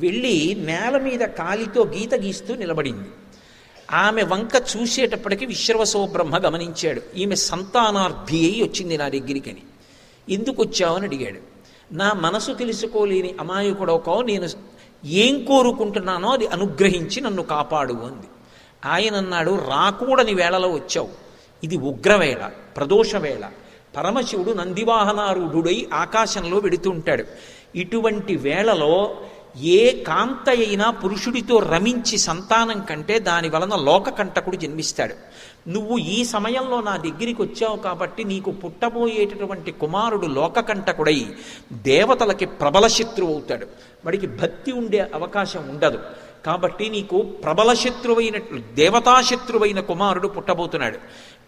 వెళ్ళి నేల మీద కాలితో గీత గీస్తూ నిలబడింది. ఆమె వంక చూసేటప్పటికి విశ్రవసో బ్రహ్మ గమనించాడు, ఈమె సంతానార్థి అయి వచ్చింది నా దగ్గరికని. ఎందుకు వచ్చావని అడిగాడు. నా మనసు తెలుసుకోలేని అమాయకుడొకో, నేను ఏం కోరుకుంటున్నానో అది అనుగ్రహించి నన్ను కాపాడు అంది. ఆయన అన్నాడు, రాకూడని వేళలో వచ్చావు, ఇది ఉగ్రవేళ, ప్రదోషవేళ. పరమశివుడు నందివాహనారూఢుడై ఆకాశంలో వెడుతుంటాడు. ఇటువంటి వేళలో ఏ కాంత అయినా పురుషుడితో రమించి సంతానం కంటే దాని వలన లోకకంటకుడు జన్మిస్తాడు. నువ్వు ఈ సమయంలో నా దగ్గరికి వచ్చావు కాబట్టి నీకు పుట్టబోయేటటువంటి కుమారుడు లోకకంటకుడై దేవతలకి ప్రబల శత్రువు అవుతాడు. వాడికి భక్తి ఉండే అవకాశం ఉండదు. కాబట్టి నీకు ప్రబల శత్రువైనట్లు దేవతాశత్రువైన కుమారుడు పుట్టబోతున్నాడు.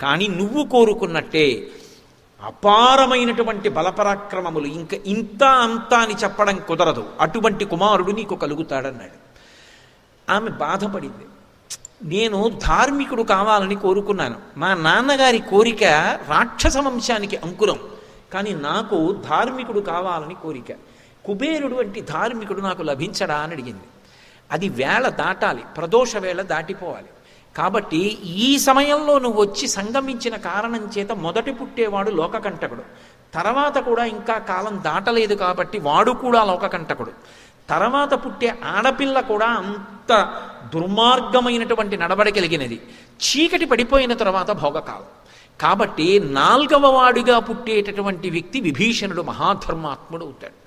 కానీ నువ్వు కోరుకున్నట్టే అపారమైనటువంటి బలపరాక్రమములు, ఇంకా ఇంత అంతా అని చెప్పడం కుదరదు, అటువంటి కుమారుడు నీకు కలుగుతాడన్నాడు. ఆమె బాధపడింది. నేను ధార్మికుడు కావాలని కోరుకున్నాను. మా నాన్నగారి కోరిక రాక్షస వంశానికి అంకురం, కానీ నాకు ధార్మికుడు కావాలని కోరిక. కుబేరుడు వంటి ధార్మికుడు నాకు లభించడా అని అడిగింది. అది వేళ దాటాలి, ప్రదోష వేళ దాటిపోవాలి. కాబట్టి ఈ సమయంలో నువ్వు వచ్చి సంగమించిన కారణం చేత మొదటి పుట్టేవాడు లోకకంటకుడు, తర్వాత కూడా ఇంకా కాలం దాటలేదు కాబట్టి వాడు కూడా లోకకంటకుడు, తర్వాత పుట్టే ఆడపిల్ల కూడా అంత దుర్మార్గమైనటువంటి నడవడి కలిగినది, చీకటి పడిపోయిన తర్వాత భోగకాలం. కాబట్టి 4వ వాడిగా పుట్టేటటువంటి వ్యక్తి విభీషణుడు మహాధర్మాత్ముడు అవుతాడు.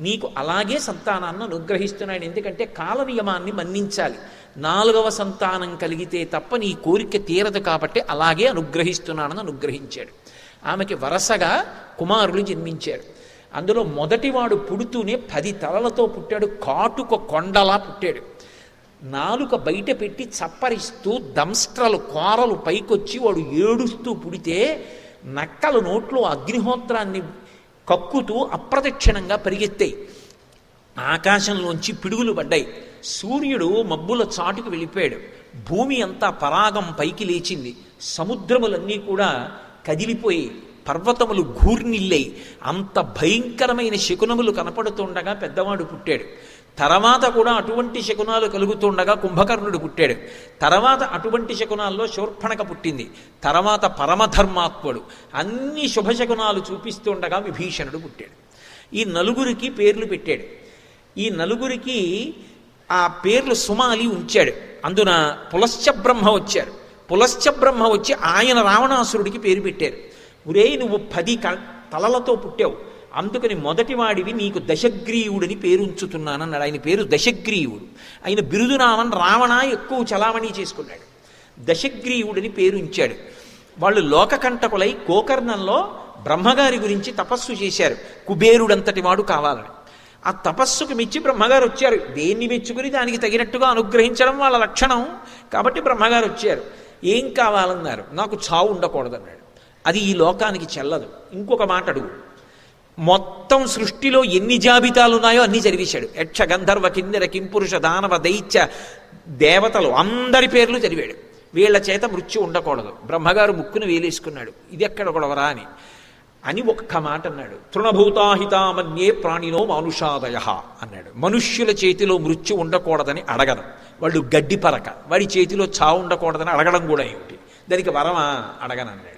నీకు అలాగే సంతానాన్ని అనుగ్రహిస్తున్నాడు. ఎందుకంటే కాల నియమాన్ని మన్నించాలి. 4వ సంతానం కలిగితే తప్ప నీ కోరిక తీరదు కాబట్టి అలాగే అనుగ్రహిస్తున్నానని అనుగ్రహించాడు. ఆమెకి వరసగా కుమారులు జన్మించారు. అందులో మొదటివాడు పుడుతూనే 10 తలలతో పుట్టాడు, కాటుక కొండలా పుట్టాడు. నాలుక బయట పెట్టి చప్పరిస్తూ దంస్ట్రలు కోరలు పైకొచ్చి వాడు ఏడుస్తూ పుడితే నక్కలు నోట్లో అగ్నిహోత్రాన్ని కక్కుతూ అప్రదక్షిణంగా పరిగెత్తాయి. ఆకాశంలోంచి పిడుగులు పడ్డాయి. సూర్యుడు మబ్బుల చాటుకు వెళ్ళిపోయాడు. భూమి అంతా పరాగం పైకి లేచింది. సముద్రములన్నీ కూడా కదిలిపోయి పర్వతములు ఘూర్నిల్లై అంత భయంకరమైన శకునములు కనపడుతుండగా పెద్దవాడు పుట్టాడు. తర్వాత కూడా అటువంటి శకునాలు కలుగుతుండగా కుంభకర్ణుడు పుట్టాడు. తర్వాత అటువంటి శకునాల్లో శూర్పణఖ పుట్టింది. తర్వాత పరమధర్మాత్ముడు అన్ని శుభశకునాలు చూపిస్తుండగా విభీషణుడు పుట్టాడు. ఈ నలుగురికి పేర్లు పెట్టాడు. ఈ నలుగురికి ఆ పేర్లు సుమాలి ఉంచాడు. అందున పులశ్చ బ్రహ్మ వచ్చారు. పులశ్చ బ్రహ్మ వచ్చి ఆయన రావణాసురుడికి పేరు పెట్టారు. ఒరే నువ్వు 10 తలలతో పుట్టావు, అందుకని మొదటివాడివి నీకు దశగ్రీవుడిని పేరు ఉంచుతున్నానన్నాడు. ఆయన పేరు దశగ్రీవుడు. ఆయన బిరుదునామం రావణ ఎక్కువ చలామణి చేసుకున్నాడు. దశగ్రీవుడిని పేరు ఉంచాడు. వాళ్ళు లోకకంటకులై గోకర్ణంలో బ్రహ్మగారి గురించి తపస్సు చేశారు. కుబేరుడంతటి వాడు కావాలని. ఆ తపస్సుకు మెచ్చి బ్రహ్మగారు వచ్చారు. దేన్ని మెచ్చుకుని దానికి తగినట్టుగా అనుగ్రహించడం వాళ్ళ లక్షణం కాబట్టి బ్రహ్మగారు వచ్చారు. ఏం కావాలన్నారు. నాకు చావు ఉండకూడదన్నాడు. అది ఈ లోకానికి చెల్లదు. ఇంకొక మాట అడుగు. మొత్తం సృష్టిలో ఎన్ని జాబితాలు ఉన్నాయో అన్నీ చదివేశాడు. యక్ష గంధర్వ కిన్నెర కింపురుష దానవ దైత్య దేవతలు అందరి పేర్లు చదివాడు. వీళ్ళ చేత మృత్యు ఉండకూడదు. బ్రహ్మగారు ముక్కును వేలేసుకున్నాడు. ఇది ఎక్కడ గొడవరా అని ఒక్క మాట అన్నాడు. తృణభూతాహితామన్యే ప్రాణినో మానుషాదయ అన్నాడు. మనుష్యుల చేతిలో మృత్యు ఉండకూడదని అడగడం. వాళ్ళు గడ్డి పరక, వాడి చేతిలో చావు ఉండకూడదని అడగడం కూడా ఏమిటి? దానికి వరమా అడగనన్నాడు.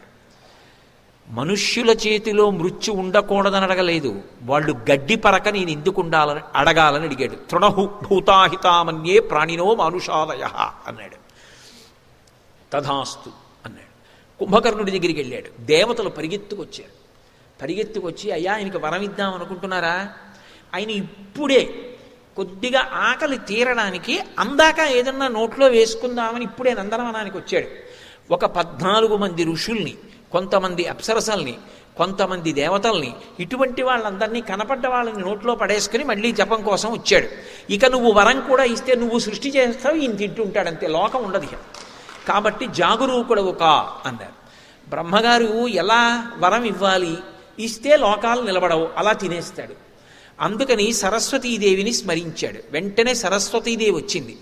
మనుష్యుల చేతిలో మృత్యు ఉండకూడదని అడగలేదు. వాళ్ళు గడ్డి పరక నేను ఎందుకు ఉండాలని అడగాలని అడిగాడు. తృణభూతాహితామన్యే ప్రాణినో మానుషాదయ అన్నాడు. తథాస్తు అన్నాడు. కుంభకర్ణుడి దగ్గరికి వెళ్ళాడు. దేవతలు పరిగెత్తుకొచ్చారు. పరిగెత్తుకొచ్చి అయ్యా ఆయనకి వరం ఇద్దాం అనుకుంటున్నారా? ఆయన ఇప్పుడే కొద్దిగా ఆకలి తీరడానికి అందాక ఏదన్నా నోట్లో వేసుకుందామని ఇప్పుడే నందనవనానికి వచ్చాడు. ఒక 14 మంది ఋషుల్ని, కొంతమంది అప్సరసల్ని, కొంతమంది దేవతల్ని, ఇటువంటి వాళ్ళందరినీ కనపడ్డ వాళ్ళని నోట్లో పడేసుకుని మళ్ళీ జపం కోసం వచ్చాడు. ఇక నువ్వు వరం కూడా ఇస్తే నువ్వు సృష్టి చేస్తావు, ఈయన తింటుంటాడంతే, లోకం ఉండదు. కాబట్టి జాగరూకుడవు కా అన్నారు. బ్రహ్మగారు ఎలా వరం ఇవ్వాలి? ఇస్తే లోకాలు నిలబడవు, అలా తినేస్తాడు. అందుకని సరస్వతీదేవిని స్మరించాడు. వెంటనే సరస్వతీదేవి వచ్చింది.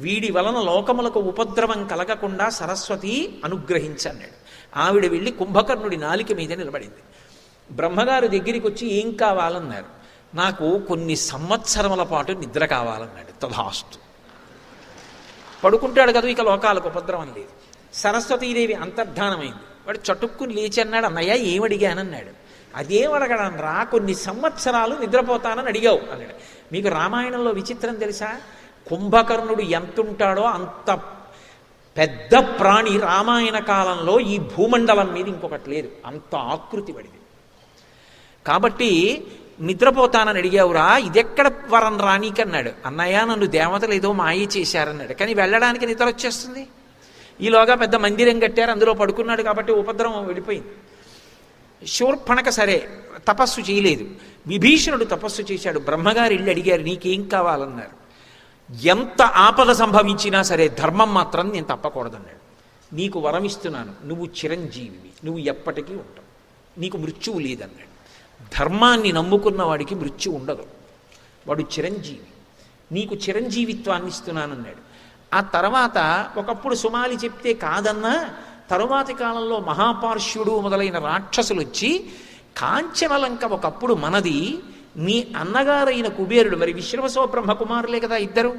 వీడి వలన లోకములకు ఉపద్రవం కలగకుండా సరస్వతి అనుగ్రహించన్నాడు. ఆవిడ వెళ్ళి కుంభకర్ణుడి నాలిక మీద నిలబడింది. బ్రహ్మగారు దగ్గరికి వచ్చి ఏం కావాలన్నారు. నాకు కొన్ని సంవత్సరముల పాటు నిద్ర కావాలన్నాడు. తథాస్తు. పడుకుంటాడు కదా, ఇక లోకాలకు ఉపద్రవం లేదు. సరస్వతీదేవి అంతర్ధానమైంది. వాడు చటుక్కుని లేచి అన్నాడు, అన్నయ్య ఏమడిగానన్నాడు. అదేం అడగడం రా, కొన్ని సంవత్సరాలు నిద్రపోతానని అడిగావు అన్నాడు. మీకు రామాయణంలో విచిత్రం తెలుసా? కుంభకర్ణుడు ఎంతుంటాడో అంత పెద్ద ప్రాణి రామాయణ కాలంలో ఈ భూమండలం మీద ఇంకొకటి లేదు. అంత ఆకృతి పడింది. కాబట్టి నిద్రపోతానని అడిగావురా, ఇదెక్కడ వరం రానీకన్నాడు. అన్నయ్య నన్ను దేవతలు ఏదో మాయ చేశారన్నాడు. కానీ వెళ్ళడానికి నిద్ర వచ్చేస్తుంది. ఈలోగా పెద్ద మందిరం కట్టారు, అందులో పడుకున్నాడు కాబట్టి ఉపద్రవం వెళ్ళిపోయింది. శూర్పణఖ సరే తపస్సు చేయలేదు. విభీషణుడు తపస్సు చేశాడు. బ్రహ్మగారు ఇల్లు అడిగారు, నీకేం కావాలన్నారు. ఎంత ఆపద సంభవించినా సరే ధర్మం మాత్రం నేను తప్పకూడదన్నాడు. నీకు వరం ఇస్తున్నాను, నువ్వు చిరంజీవివి, నువ్వు ఎప్పటికీ ఉంటావు, నీకు మృత్యువు లేదన్నాడు. ధర్మాన్ని నమ్ముకున్న వాడికి మృత్యు ఉండదు, వాడు చిరంజీవి, నీకు చిరంజీవిత్వాన్ని ఇస్తున్నానన్నాడు. ఆ తర్వాత ఒకప్పుడు సుమాలి చెప్తే కాదన్నా, తరువాతి కాలంలో మహాపార్శ్వుడు మొదలైన రాక్షసులు వచ్చి కాంచనలంక ఒకప్పుడు మనది, నీ అన్నగారైన కుబేరుడు, మరి విశ్రవసో బ్రహ్మ కుమారులే కదా ఇద్దరు,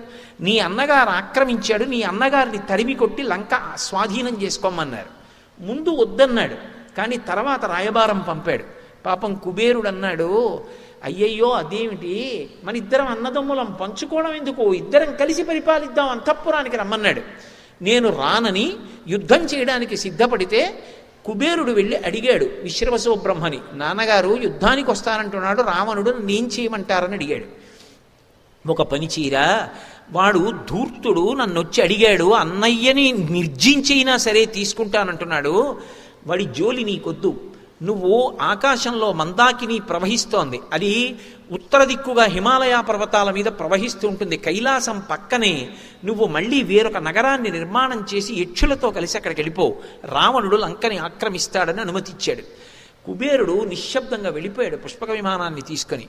నీ అన్నగారు ఆక్రమించాడు, నీ అన్నగారిని తరిమి కొట్టి లంక స్వాధీనం చేసుకోమన్నారు. ముందు వద్దన్నాడు, కానీ తర్వాత రాయబారం పంపాడు. పాపం కుబేరుడు అన్నాడు, అయ్యయ్యో అదేమిటి, మన ఇద్దరం అన్నదమ్ములం పంచుకోవడం ఎందుకు, ఇద్దరం కలిసి పరిపాలిద్దాం, అంతఃపురానికి రమ్మన్నాడు. నేను రానని యుద్ధం చేయడానికి సిద్ధపడితే కుబేరుడు వెళ్ళి అడిగాడు విశ్రవసో బ్రహ్మని, నాన్నగారు యుద్ధానికి వస్తానంటున్నాడు రావణుడు, నేను చేయమంటారని అడిగాడు. ఒక పని చీరా, వాడు ధూర్తుడు, నన్ను వచ్చి అడిగాడు, అన్నయ్యని నిర్జించైనా సరే తీసుకుంటానంటున్నాడు, వాడి జోలి నీకొద్దు. నువ్వు ఆకాశంలో మందాకిని ప్రవహిస్తోంది, అది ఉత్తర దిక్కుగా హిమాలయ పర్వతాల మీద ప్రవహిస్తూ ఉంటుంది. కైలాసం పక్కనే నువ్వు మళ్ళీ వేరొక నగరాన్ని నిర్మాణం చేసి యక్షులతో కలిసి అక్కడికి వెళ్ళిపో, రావణుడు లంకని ఆక్రమిస్తాడని అనుమతిచ్చాడు. కుబేరుడు నిశ్శబ్దంగా వెళ్ళిపోయాడు పుష్పక విమానాన్ని తీసుకొని.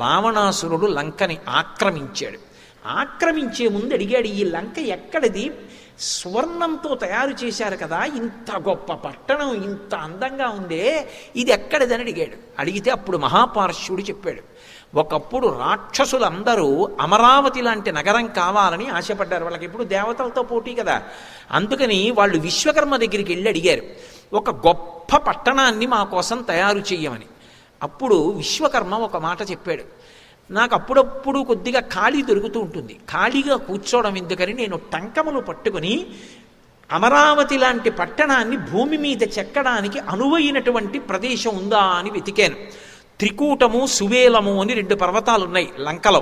రావణాసురుడు లంకని ఆక్రమించాడు. ఆక్రమించే ముందు అడిగాడు, ఈ లంక ఎక్కడిది, స్వర్ణంతో తయారు చేశారు కదా, ఇంత గొప్ప పట్టణం ఇంత అందంగా ఉందే, ఇది ఎక్కడిదని అడిగాడు. అడిగితే అప్పుడు మహాపార్శ్వుడు చెప్పాడు, ఒకప్పుడు రాక్షసులందరూ అమరావతి లాంటి నగరం కావాలని ఆశపడ్డారు. వాళ్ళకి ఇప్పుడు దేవతలతో పోటీ కదా. అందుకని వాళ్ళు విశ్వకర్మ దగ్గరికి వెళ్ళి అడిగారు, ఒక గొప్ప పట్టణాన్ని మా కోసం తయారు చెయ్యమని. అప్పుడు విశ్వకర్మ ఒక మాట చెప్పాడు, నాకు అప్పుడప్పుడు కొద్దిగా ఖాళీ దొరుకుతూ ఉంటుంది, ఖాళీగా కూర్చోవడం ఎందుకని నేను టంకములు పట్టుకొని అమరావతి లాంటి పట్టణాన్ని భూమి మీద చెక్కడానికి అనువైనటువంటి ప్రదేశం ఉందా అని వెతికాను. త్రికూటము సువేలము అని 2 పర్వతాలు ఉన్నాయి లంకలో.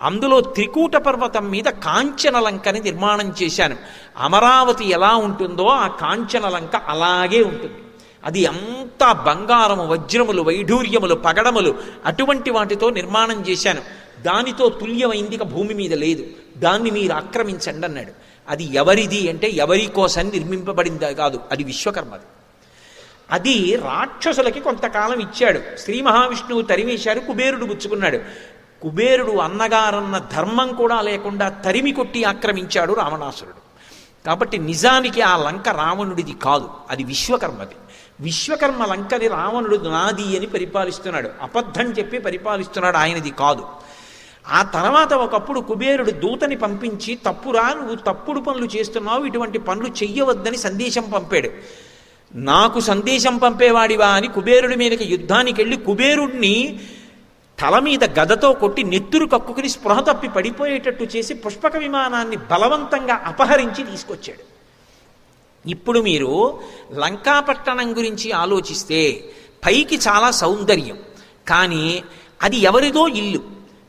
అందులో త్రికూట పర్వతం మీద కాంచన లంకని నిర్మాణం చేశాను. అమరావతి ఎలా ఉంటుందో ఆ కాంచన లంక అలాగే ఉంటుంది. అది అంతా బంగారము, వజ్రములు, వైఢూర్యములు, పగడములు అటువంటి వాటితో నిర్మాణం చేశాను. దానితో తుల్యమైంది ఇక భూమి మీద లేదు, దాన్ని మీరు ఆక్రమించండి అన్నాడు. అది ఎవరిది అంటే ఎవరి కోసం నిర్మింపబడింది కాదు, అది విశ్వకర్మది. అది రాక్షసులకి కొంతకాలం ఇచ్చాడు. శ్రీ మహావిష్ణువు తరిమేశారు, కుబేరుడు పుచ్చుకున్నాడు. కుబేరుడు అన్నగారన్న ధర్మం కూడా లేకుండా తరిమి కొట్టి ఆక్రమించాడు రావణాసురుడు. కాబట్టి నిజానికి ఆ లంక రావణుడిది కాదు, అది విశ్వకర్మది. విశ్వకర్మ లంకని రావణుడు నాది అని పరిపాలిస్తున్నాడు, అబద్ధం చెప్పి పరిపాలిస్తున్నాడు, ఆయనది కాదు. ఆ తర్వాత ఒకప్పుడు కుబేరుడు దూతని పంపించి, తప్పురా నువ్వు తప్పుడు పనులు చేస్తున్నావు, ఇటువంటి పనులు చెయ్యవద్దని సందేశం పంపాడు. నాకు సందేశం పంపేవాడివా అని కుబేరుడి మీదకి యుద్ధానికి వెళ్ళి కుబేరుడిని తల మీద గదతో కొట్టి నెత్తురు కక్కుకుని స్పృహ తప్పి పడిపోయేటట్టు చేసి పుష్పక విమానాన్ని బలవంతంగా అపహరించి తీసుకొచ్చాడు. ఇప్పుడు మీరు లంకాపట్టణం గురించి ఆలోచిస్తే పైకి చాలా సౌందర్యం, కానీ అది ఎవరిదో ఇల్లు,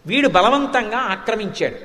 వీడు బలవంతంగా ఆక్రమించాడు.